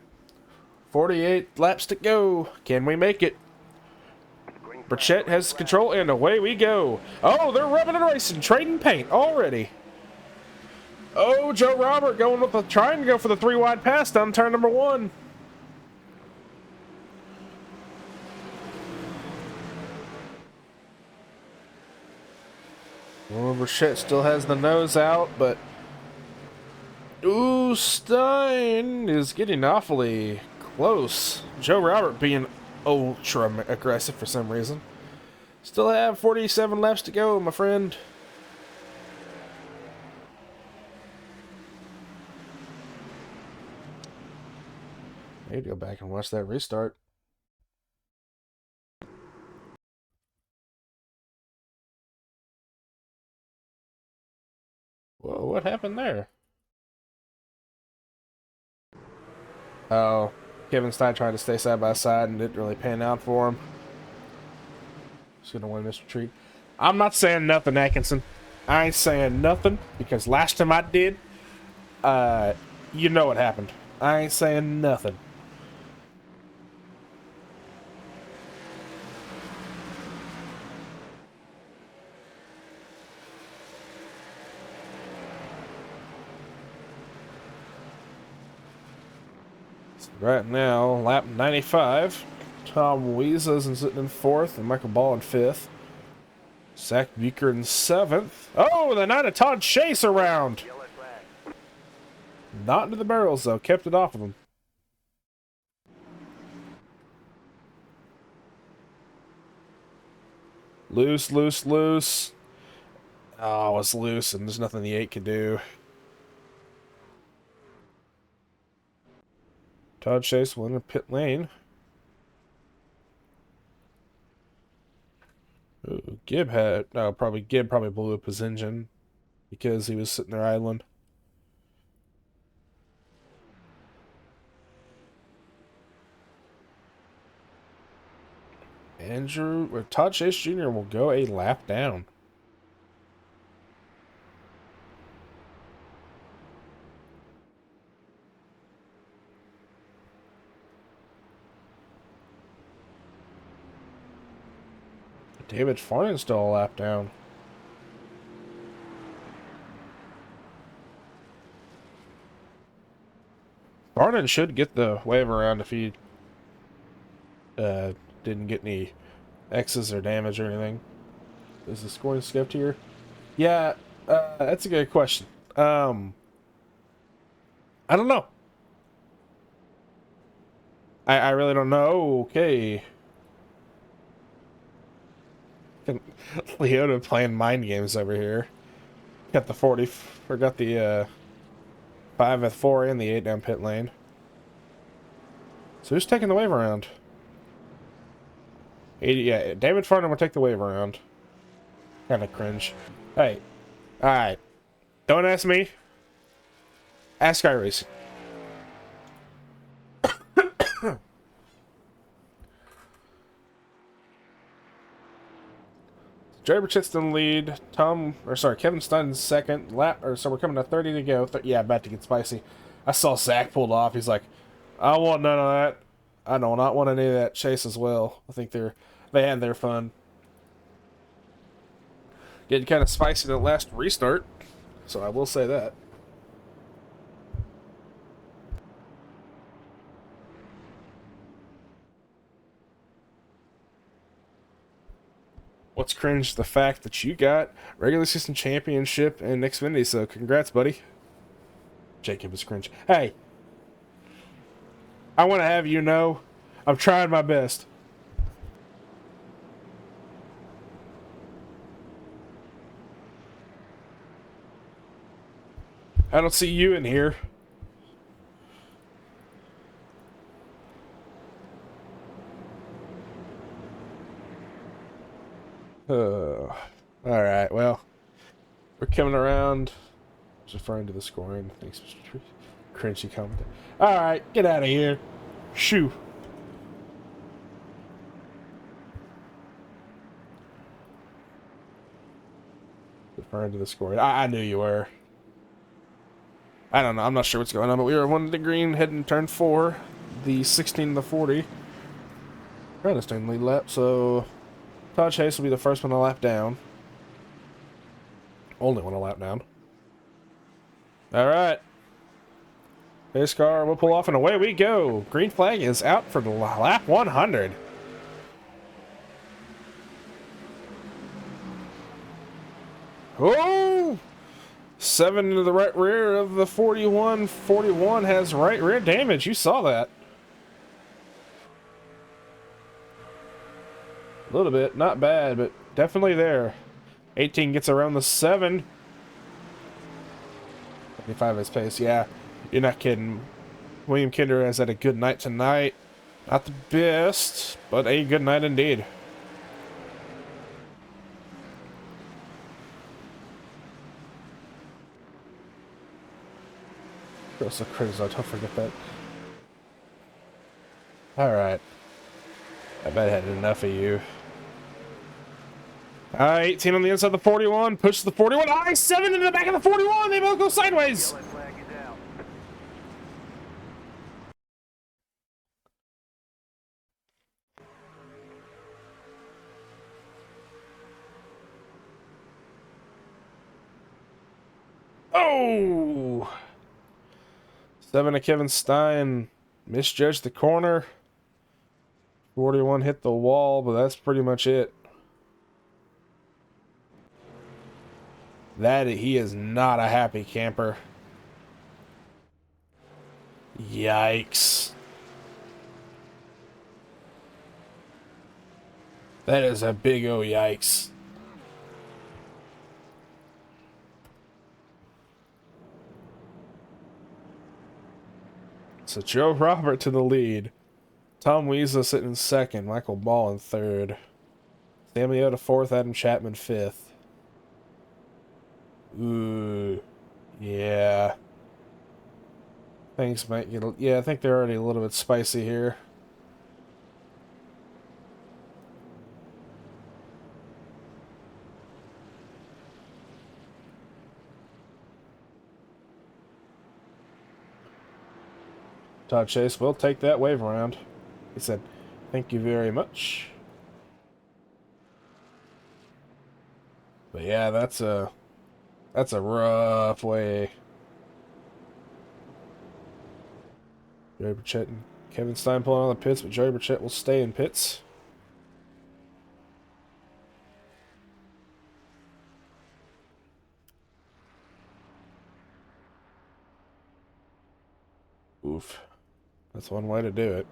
48 laps to go. Can we make it? Burchett has control, and away we go. Oh, they're rubbing and racing, trading paint already. Oh, Joe Robert trying to go for the 3 wide pass down turn number 1. Well, Burchett still has the nose out, but ooh, Stein is getting awfully close. Joe Robert being ultra aggressive for some reason. Still have 47 laps to go, my friend. I need to go back and watch that restart. Whoa, what happened there? Oh, Kevin Stein tried to stay side by side and didn't really pan out for him. He's gonna win this retreat. I'm not saying nothing, Atkinson. I ain't saying nothing because last time I did, you know what happened. I ain't saying nothing. Right now, lap 95. Tom Weezus is sitting in 4th, and Michael Ball in 5th. Zach Bucher in 7th. Oh, the 9 of Todd Chase around. Not into the barrels, though. Kept it off of him. Loose, loose, loose. Oh, it's loose, and there's nothing the 8 can do. Todd Chase will enter pit lane. Ooh, Gibb probably blew up his engine because he was sitting there idling. Todd Chase Jr. will go a lap down. David Farnan's still a lap down. Farnan should get the wave around if he didn't get any X's or damage or anything. Is the scoring skipped here? Yeah, that's a good question. I don't know. I really don't know. Okay. Leota playing mind games over here. Got the 40, or got the 5 at 4 and the 8 down pit lane. So who's taking the wave around? 80, yeah, David Farnan will take the wave around. Kind of cringe. Hey, alright. Don't ask me. Ask iRacing. Jerry Burchett's in the lead. Kevin Stein in second. So we're coming to 30 to go. Yeah, about to get spicy. I saw Zach pulled off. He's like, I want none of that. I do not want any of that Chase as well. I think they're They had their fun. Getting kind of spicy the last restart, so I will say that. What's cringe? The fact that you got regular season championship and Xfinity, so congrats, buddy. Jacob is cringe. Hey, I want to have you know, I'm trying my best. I don't see you in here. All right, well, we're coming around. Just referring to the scoring. Thanks, Mr. Tree. Cringy comment. All right, get out of here. Shoo. Referring to the scoring. I knew you were. I don't know. I'm not sure what's going on, but we were 1 to the green, heading turn 4. The 16 to 40. Trying to stay in the lead lap, so Todd Chase will be the first one to lap down. Only one to lap down. Alright. Pace car will pull off and away we go. Green flag is out for the lap 100. Oh! 7 to the right rear of the 41. 41 has right rear damage. You saw that. A little bit. Not bad, but definitely there. 18 gets around the 7. 25 is pace. Yeah, you're not kidding. William Kinder has had a good night tonight. Not the best, but a good night indeed. Also crazy, don't forget that. Alright. I bet I had enough of you. 18 on the inside of the 41. Pushes the 41. I-7 into the back of the 41. They both go sideways. Oh! 7 to Kevin Stein. Misjudged the corner. 41 hit the wall, but that's pretty much it. He is not a happy camper. Yikes. That is a big O yikes. So Joe Robert to the lead. Tom Weasel sitting in second. Michael Ball in third. Sam Leota fourth. Adam Chapman fifth. Ooh. Yeah. Things might get... Yeah, I think they're already a little bit spicy here. Todd Chase will take that wave around. He said, "Thank you very much." But yeah, that's a rough way. Joey Burchett and Kevin Stein pulling on the pits, but Joey Burchett will stay in pits. Oof. That's one way to do it.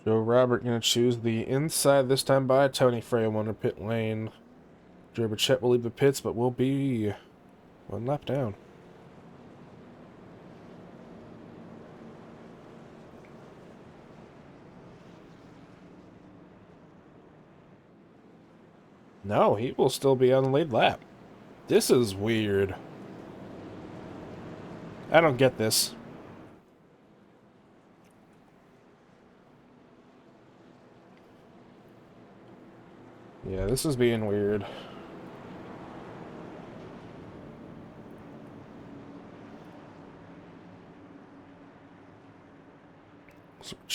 Joe Robert going to choose the inside this time by Tony Freya under pit lane. Joe Burchett will leave the pits, but will be 1 lap down. No, he will still be on the lead lap. This is weird. I don't get this. Yeah, this is being weird.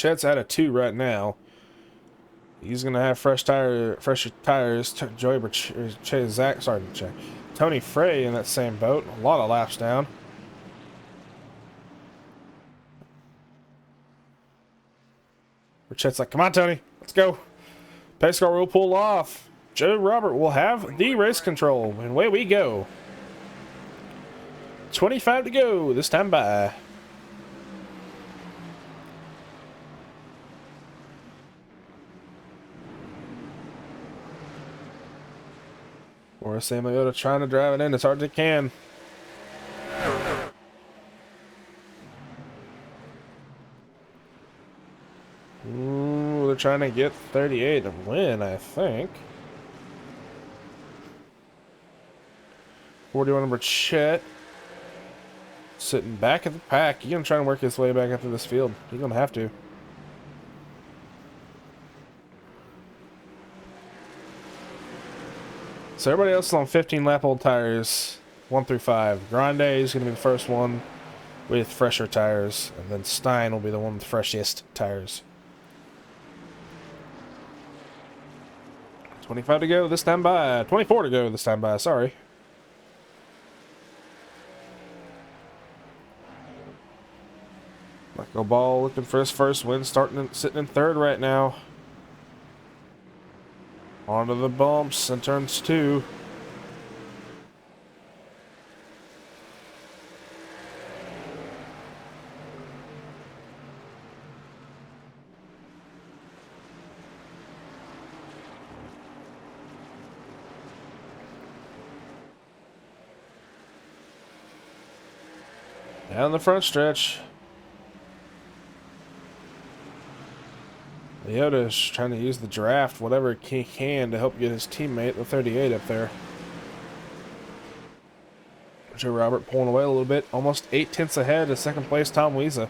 Burchett's out of 2 right now. He's gonna have fresher tires. Joey Burchett, Tony Frey in that same boat. A lot of laps down. Burchett's like, come on, Tony, let's go. Pace car will pull off. Joe Robert will have the race control, and away we go. 25 to go this time by. Or Sam Leota trying to drive it in as hard as they can. Ooh, they're trying to get 38 to win, I think. 41 number Chet. Sitting back at the pack. He's going to try and work his way back up to this field. He's going to have to. So everybody else is on 15 lap old tires, 1 through 5. Grande is going to be the first one with fresher tires, and then Stein will be the one with freshest tires. 25 to go this time by. 24 to go this time by, sorry. Michael Ball looking for his first win, sitting in 3rd right now. Onto the bumps and turns 2. Down the front stretch. Leota's trying to use the draft, whatever he can, to help get his teammate, the 38, up there. Joe Robert pulling away a little bit, almost 8 tenths ahead of second place Tom Wiesa.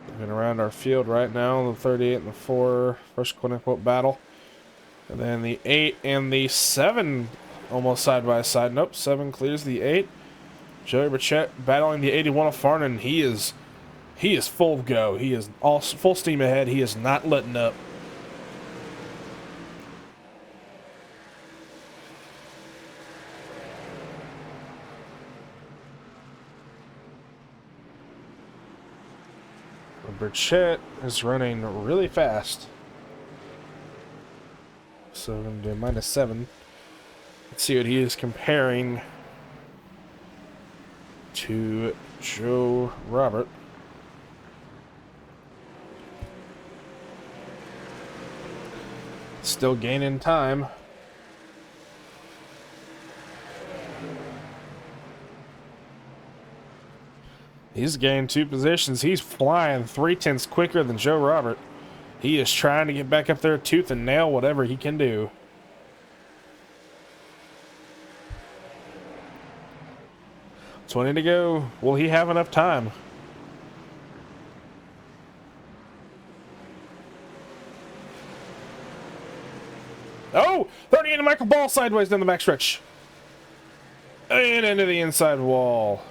Looking around our field right now, the 38 and the 4, first quote-unquote battle. And then the 8 and the 7 almost side by side. Nope, 7 clears the 8. Joey Burchett battling the 81 of Farnan. He is full go. He is all full steam ahead. He is not letting up. Burchett is running really fast. So I'm going to do -7. Let's see what he is comparing to Joe Robert. Still gaining time. He's gained 2 positions. He's flying 3 tenths quicker than Joe Robert. He is trying to get back up there tooth and nail whatever he can do. $20 to go. Will he have enough time? Oh! 38 and Michael Ball sideways down the backstretch. And into the inside wall.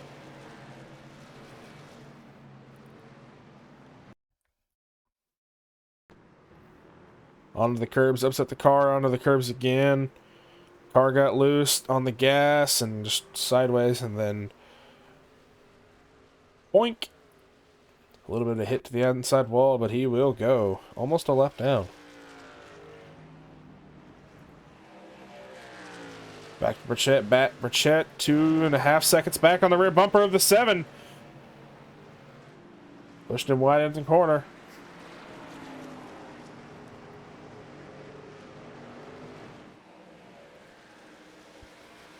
Onto the curbs, upset the car, onto the curbs again. Car got loose on the gas and just sideways, and then boink. A little bit of hit to the inside wall, but he will go. Almost a lap down. Back to Burchett, Burchett, 2.5 seconds back on the rear bumper of the 7. Pushed him wide into the corner.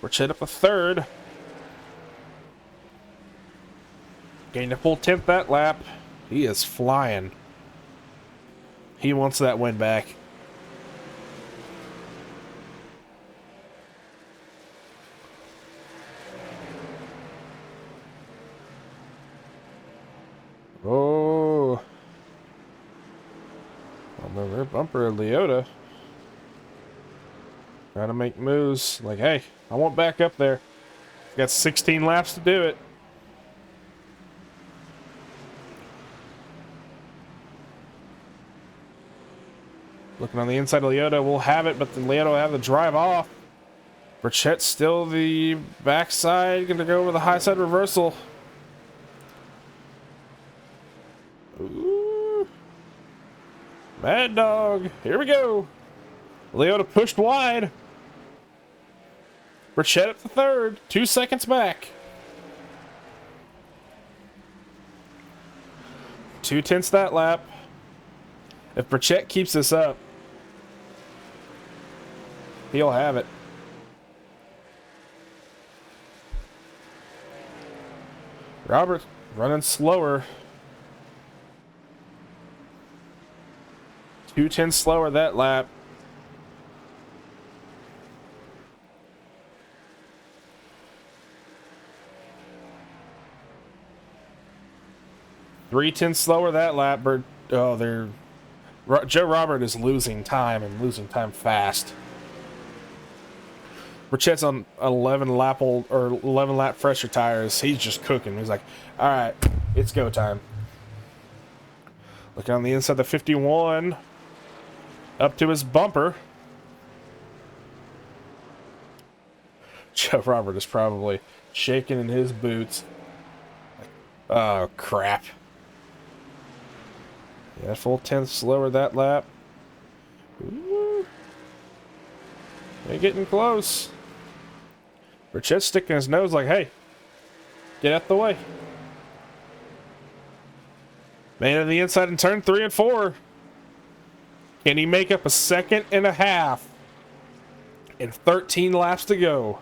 Burchett up a 3rd. Gained a full 10th that lap. He is flying. He wants that win back. Oh. On the rear bumper of Leota. Trying to make moves. Like, hey, I want back up there. Got 16 laps to do it. Looking on the inside of Leota, we'll have it, but then Leota will have the drive off. Burchett's still the backside, gonna go over the high side reversal. Ooh. Mad Dog, here we go. Leota pushed wide. Burchett up the third, 2 seconds back. 2/10 that lap. If Burchett keeps this up, he'll have it. Robert running slower. 2/10 slower that lap. Three-tenths slower that lap. Joe Robert is losing time and losing time fast. Burchett's on 11 lap fresher tires. He's just cooking. He's like, all right, it's go time. Looking on the inside of the 51, up to his bumper. Joe Robert is probably shaking in his boots. Oh crap! Yeah, full 10th slower that lap. Ooh. They're getting close. Burchett's sticking his nose like, hey, get out the way. Man on the inside in turn 3 and 4. Can he make up a second and a half? And 13 laps to go.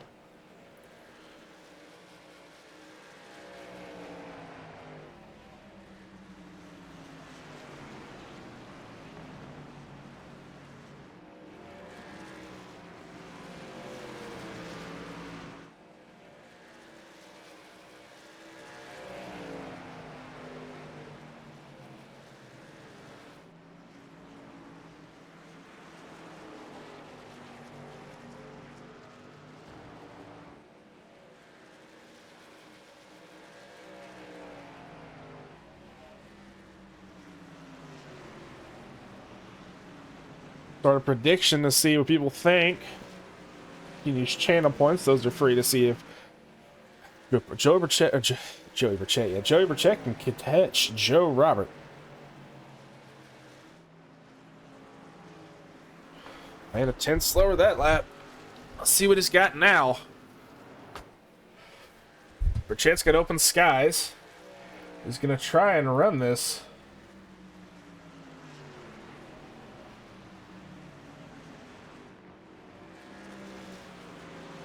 Start a prediction to see what people think. You can use channel points; those are free to see if Joey Burchett can catch Joe Robert. And a 10 slower that lap. Let's see what he's got now. Burchett's got open skies. He's gonna try and run this.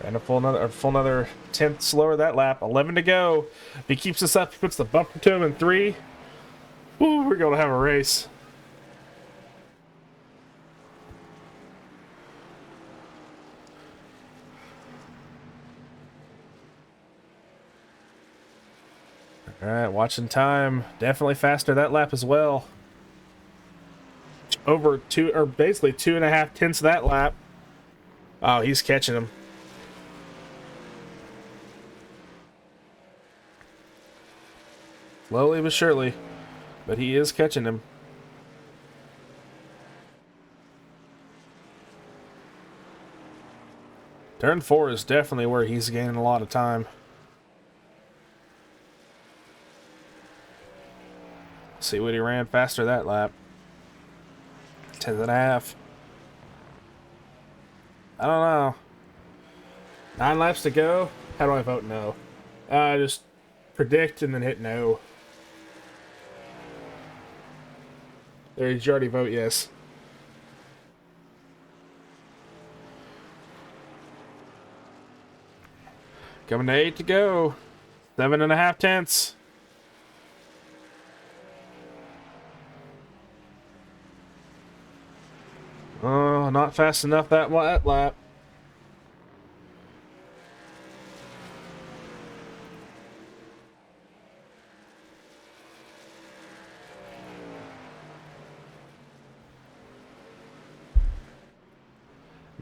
And a full another 10th slower that lap. 11 to go. If he keeps this up, he puts the bumper to him in 3. Woo, we're going to have a race. All right, watching time. Definitely faster that lap as well. Over basically 2.5 tenths that lap. Oh, he's catching him. Slowly but surely, but he is catching him. Turn 4 is definitely where he's gaining a lot of time. See what he ran faster that lap. 10.5. I don't know. 9 laps to go. How do I vote no? Just predict and then hit no. There, did you already vote yes? Coming to 8 to go. 7.5 tenths. Oh, not fast enough that lap.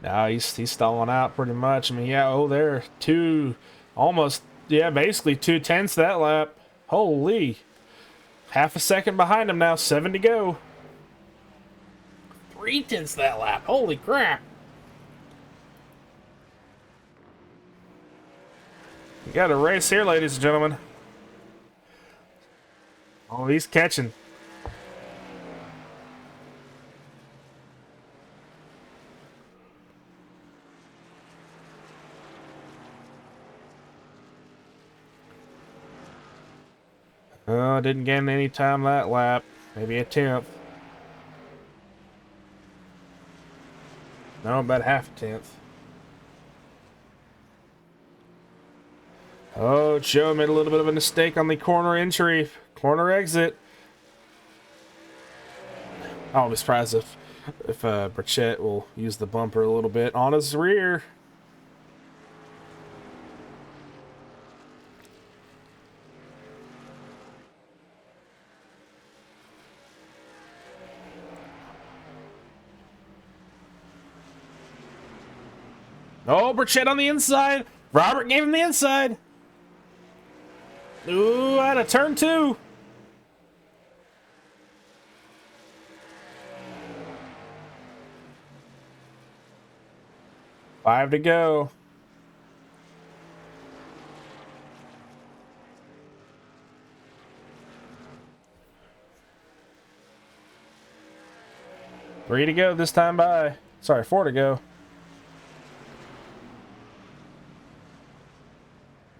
No, he's stalling out pretty much. I mean, yeah, oh, there. 2 Almost, yeah, basically 2/10 that lap. Holy. Half a second behind him now, 7 to go. 3/10 that lap. Holy crap. We got a race here, ladies and gentlemen. Oh, he's catching. Oh, didn't gain any time that lap. Maybe a 10th. No, about half a 10th. Oh, Joe made a little bit of a mistake on the corner entry. Corner exit. I'll be surprised if Burchett will use the bumper a little bit on his rear. Oh, Burchett on the inside. Robert gave him the inside. Ooh, out of turn 2. Five to go. Three to go this time by. Sorry, 4 to go.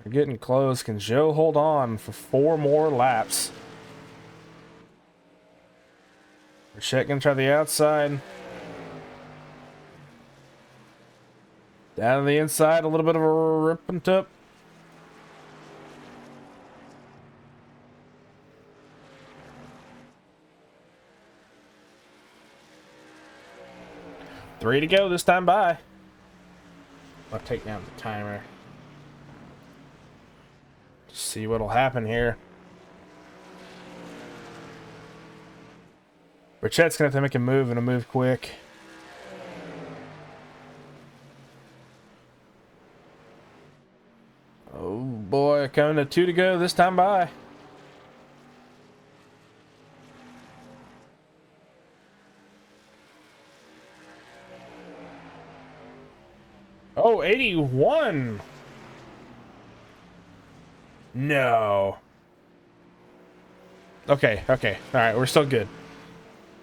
We're getting close. Can Joe hold on for 4 more laps? Burchett gonna try the outside. Down to the inside, a little bit of a rip and tip. Three to go this time by. I'll take down the timer. See what'll happen here. Burchett's gonna have to make a move and a move quick. Oh boy, coming to 2 to go this time by. Oh, 81. No. Okay. All right, we're still good.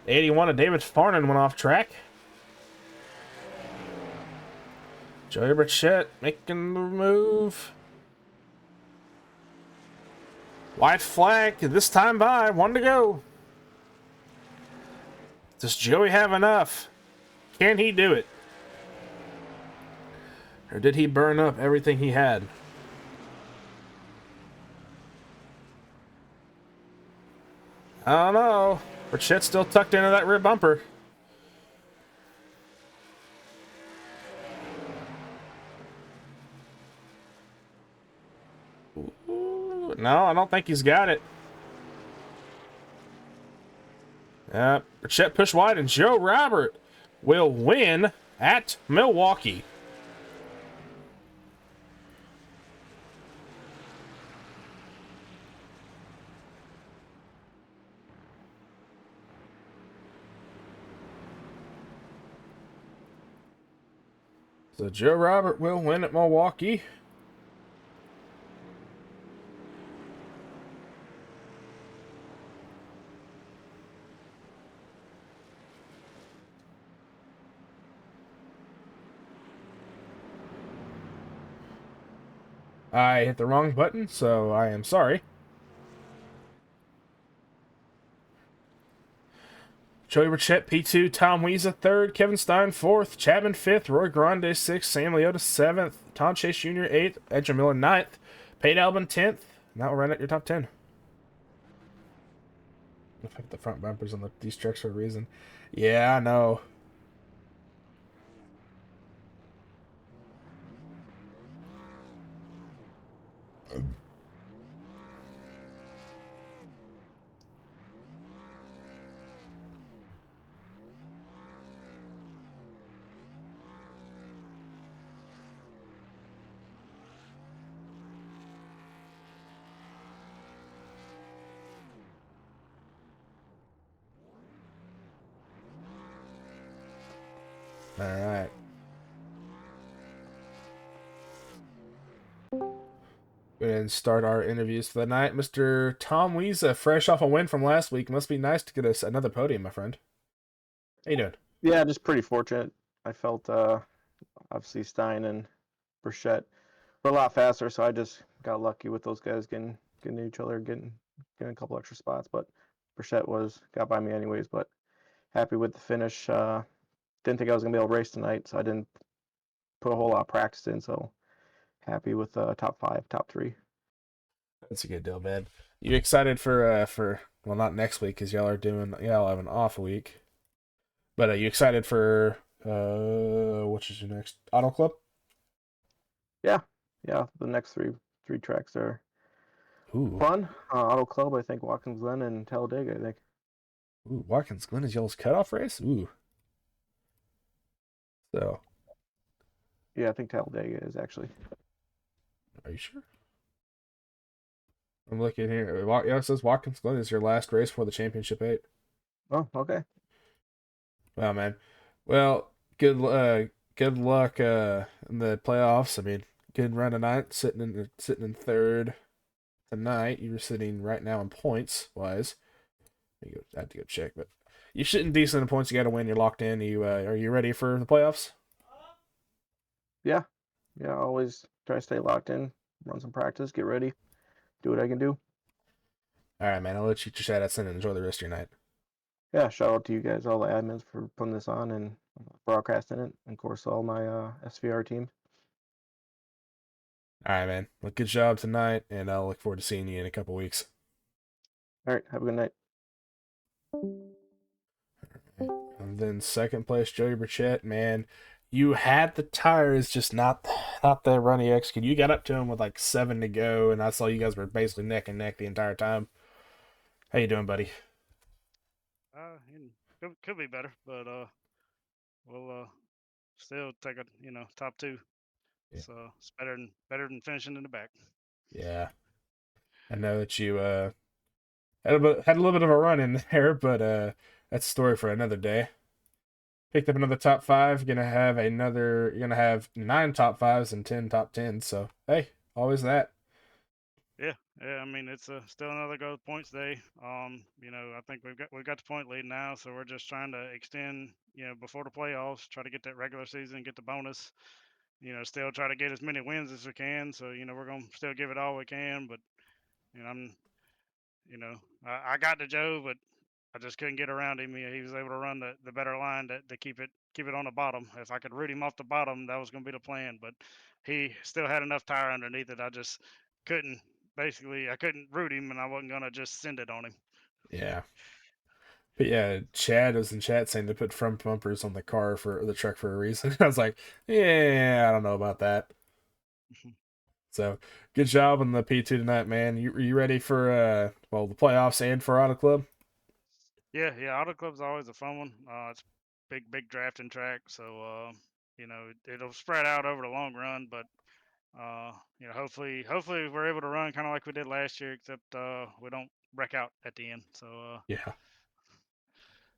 81 of David Farnan went off track. Joey Burchett making the move. White flag this time by. 1 to go. Does Joey have enough? Can he do it? Or did he burn up everything he had? I don't know. Burchett's still tucked into that rear bumper. Ooh, no, I don't think he's got it. Burchett pushed wide, and Joe Robert will win at Milwaukee. So Joe Robert will win at Milwaukee. I hit the wrong button, so I am sorry. Joey Burchett, P2, Tom Wiesa, 3rd, Kevin Stein, 4th, Chapman, 5th, Roy Grande, 6th, Sam Leota, 7th, Tom Chase Jr., 8th, Edger Miller, 9th, Pate Albin, 10th. Now we'll run at your top 10. I put the front bumpers on these trucks for a reason. Yeah, I know. All right. Go ahead and start our interviews for the night. Mr. Tom Wiesa, fresh off a win from last week. Must be nice to get us another podium, my friend. How you doing? Yeah, just pretty fortunate. I felt obviously Stein and Burchett were a lot faster, so I just got lucky with those guys getting to each other, getting a couple extra spots. But Burchett got by me anyways. But happy with the finish. Didn't think I was gonna be able to race tonight, so I didn't put a whole lot of practice in. So happy with top 5, top 3. That's a good deal, man. You excited for well, not next week because y'all have an off week. But are you excited for which is your next Auto Club? Yeah, yeah. The next three tracks are Ooh, fun. Auto Club, I think Watkins Glen and Talladega. I think. ooh, Watkins Glen is y'all's cutoff race. Ooh, so Yeah, I think Talladega is actually. are you sure? I'm looking here. Yeah, it says Watkins Glen is your last race for the championship 8. Oh, okay. Wow, man. Well, good luck in the playoffs. I mean, good run tonight. Sitting in third tonight. You were sitting right now in points wise. I have to go check, but you're sitting decent in points. You got to win. You're locked in. Are you ready for the playoffs? Yeah, yeah. Always try to stay locked in, run some practice, get ready, do what I can do. All right, man. I'll let you chat out and enjoy the rest of your night. Yeah, shout out to you guys, all the admins for putting this on and broadcasting it, and of course all my SVR team. All right, man. Well, good job tonight, and I'll look forward to seeing you in a couple weeks. All right, have a good night. And then second place, Joey Burchett, man. You had the tires, just not the runny execute. You got up to him with like 7 to go, and I saw you guys were basically neck and neck the entire time. How you doing, buddy? Could be better, but we'll still take a top 2. Yeah. So it's better than finishing in the back. Yeah. I know that you had a little bit of a run in there, but that's a story for another day. Picked up another top 5. You're gonna have 9 top 5s and 10 top 10s. So hey, always that. Yeah, yeah. I mean, it's still another go points day. I think we've got the point lead now, so we're just trying to extend. Before the playoffs, try to get that regular season, get the bonus. Still try to get as many wins as we can. So we're gonna still give it all we can. But I'm, I got to Joe, but I just couldn't get around him. He was able to run the better line to keep it on the bottom. If I could root him off the bottom, that was going to be the plan. But he still had enough tire underneath it. I just couldn't. Basically, I couldn't root him, and I wasn't gonna just send it on him. Yeah. But yeah, Chad was in chat saying to put front bumpers on the car for the truck for a reason. I was like, yeah, I don't know about that. So good job on the P2 tonight, man. You ready for the playoffs and for Auto Club? Yeah. Auto Club's always a fun one. It's big drafting track, so it'll spread out over the long run. But hopefully we're able to run kind of like we did last year, except we don't wreck out at the end. So Yeah.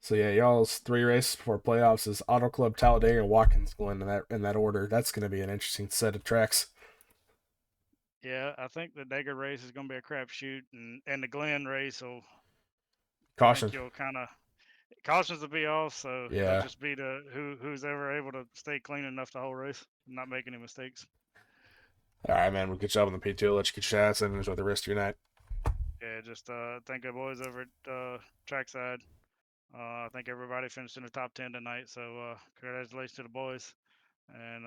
So yeah, y'all's 3 races before playoffs is Auto Club, Talladega, and Watkins Glen in that order. That's going to be an interesting set of tracks. yeah, I think the Dagger race is going to be a crapshoot, and the Glen race will. I Caution. think you'll kind of cautions will be off, so it'll Yeah. just be the who's ever able to stay clean enough the whole race, and not make any mistakes. All right, man. Well, good job on the P2. I'll let you get your shots and enjoy the rest of your night. Yeah, just thank the boys over at trackside. I think everybody finished in the top 10 tonight, so congratulations to the boys, and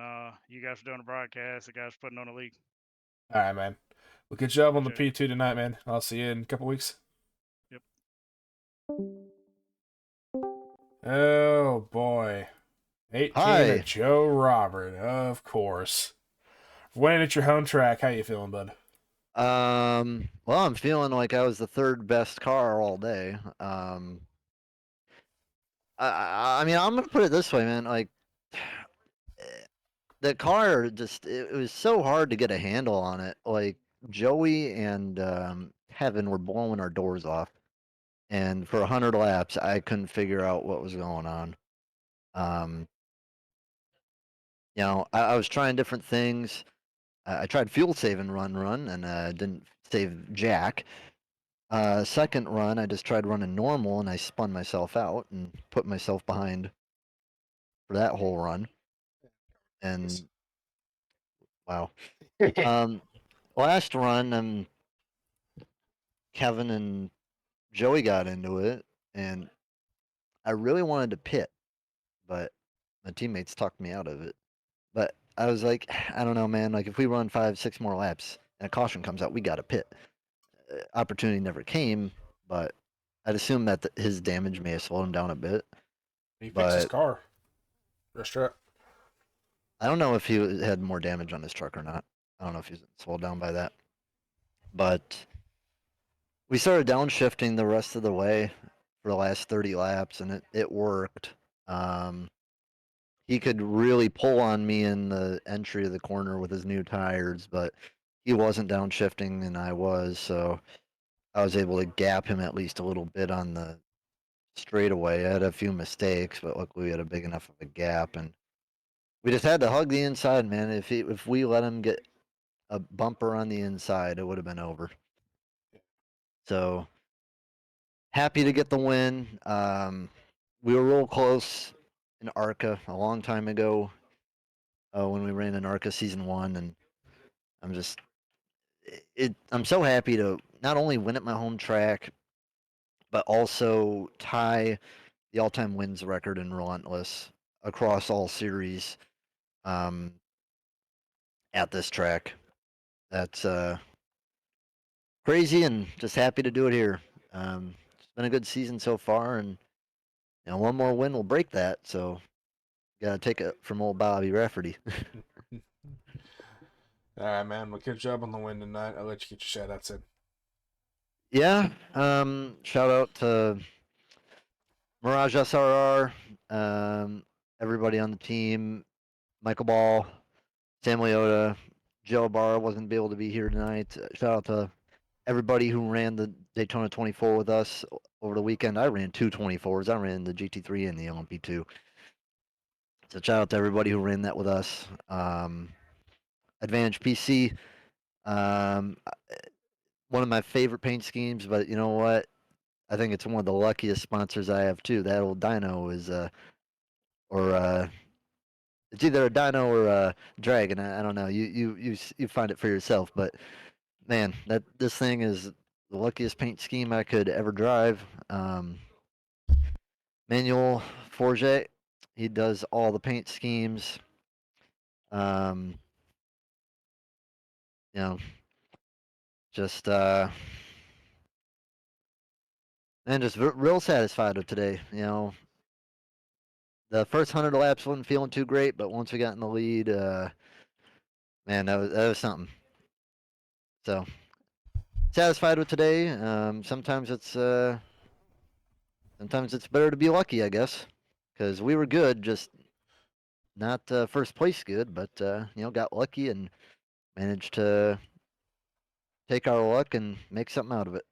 you guys for doing the broadcast. The guys for putting on the league. All right, man. Well, good job on the Appreciate P2 tonight, man. I'll see you in a couple weeks. it. Oh boy. 18 of Hi. Joe Robert, of course. Winning at your home track. How you feeling, bud? Well, I'm feeling like I was the third best car all day. I mean, I'm gonna put it this way, man. Like, the car it was so hard to get a handle on it. Like, Joey and Kevin were blowing our doors off, and for 100 laps, I couldn't figure out what was going on. Um, I was trying different things. I tried fuel save and run, and didn't save jack. Second run, I just tried running normal, and I spun myself out and put myself behind for that whole run. And wow. Last run, Kevin and Joey got into it, and I really wanted to pit, but my teammates talked me out of it. But I was like, I don't know, man. Like, if we run 5, 6 more laps and a caution comes out, we got to pit. Opportunity never came, but I'd assume that his damage may have slowed him down a bit. He fixed his But car. Rest truck. I don't know if he had more damage on his truck or not. I don't know if he's slowed down by that. But we started downshifting the rest of the way for the last 30 laps, and it worked. He could really pull on me in the entry of the corner with his new tires, but he wasn't downshifting and I was, so I was able to gap him at least a little bit on the straightaway. I had a few mistakes, but luckily we had a big enough of a gap, and we just had to hug the inside, man. If we let him get a bumper on the inside, it would have been over. So happy to get the win. We were real close in ARCA a long time ago when we ran in ARCA season 1, and I'm just I'm so happy to not only win at my home track, but also tie the all-time wins record in Relentless across all series at this track. That's crazy, and just happy to do it here. It's been a good season so far, and one more win will break that. So gotta take it from old Bobby Rafferty. All right, man. Well, good job on the win tonight. I'll let you get your shout outs in. Yeah. Shout out to Mirage SRR, everybody on the team, Michael Ball, Sam Leota, Joe Barr wasn't able to be here tonight. Shout out to everybody who ran the Daytona 24 with us over the weekend. I ran 2 24s. I ran the GT3 and the LMP2. So shout out to everybody who ran that with us. Advantage PC, one of my favorite paint schemes, but you know what? I think it's one of the luckiest sponsors I have too. That old dyno is it's either a dyno or a dragon. I don't know. You find it for yourself, but man, this thing is the luckiest paint scheme I could ever drive. Manuel Forget, he does all the paint schemes. You know, just and just real satisfied with today. The first 100 laps wasn't feeling too great, but once we got in the lead, man, that was something. So satisfied with today. Sometimes it's better to be lucky, I guess, because we were good, just not first place good, but got lucky and managed to take our luck and make something out of it.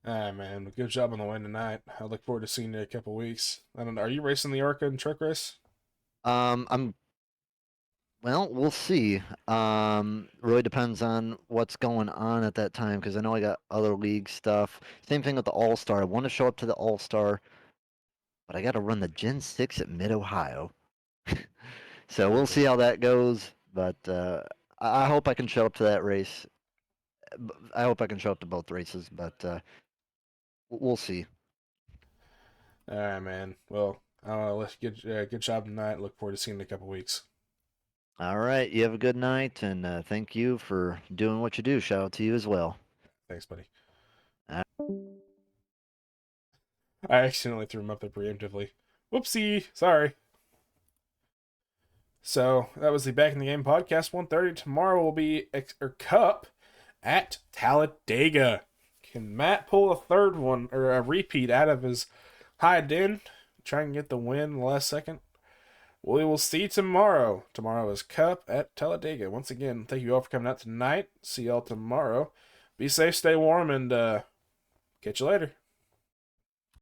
All right, man. Well, good job on the win tonight. I look forward to seeing you in a couple weeks. I don't know. Are you racing the ARCA and truck race? Well, we'll see. Really depends on what's going on at that time because I know I got other league stuff. Same thing with the All Star. I want to show up to the All Star, but I got to run the Gen 6 at Mid Ohio. So we'll see how that goes. But I hope I can show up to that race. I hope I can show up to both races, but we'll see. All right, man. Well, let's get good job tonight. Look forward to seeing you in a couple weeks. All right. You have a good night, and thank you for doing what you do. Shout out to you as well. Thanks, buddy. I accidentally threw him up there preemptively. Whoopsie. Sorry. So that was the Back in the Game podcast 1:30. Tomorrow will be Cup at Talladega. Can Matt pull a third one or a repeat out of his high den? Try and get the win in the last second. We will see tomorrow. Tomorrow is Cup at Talladega. Once again, thank you all for coming out tonight. See y'all tomorrow. Be safe, stay warm, and catch you later.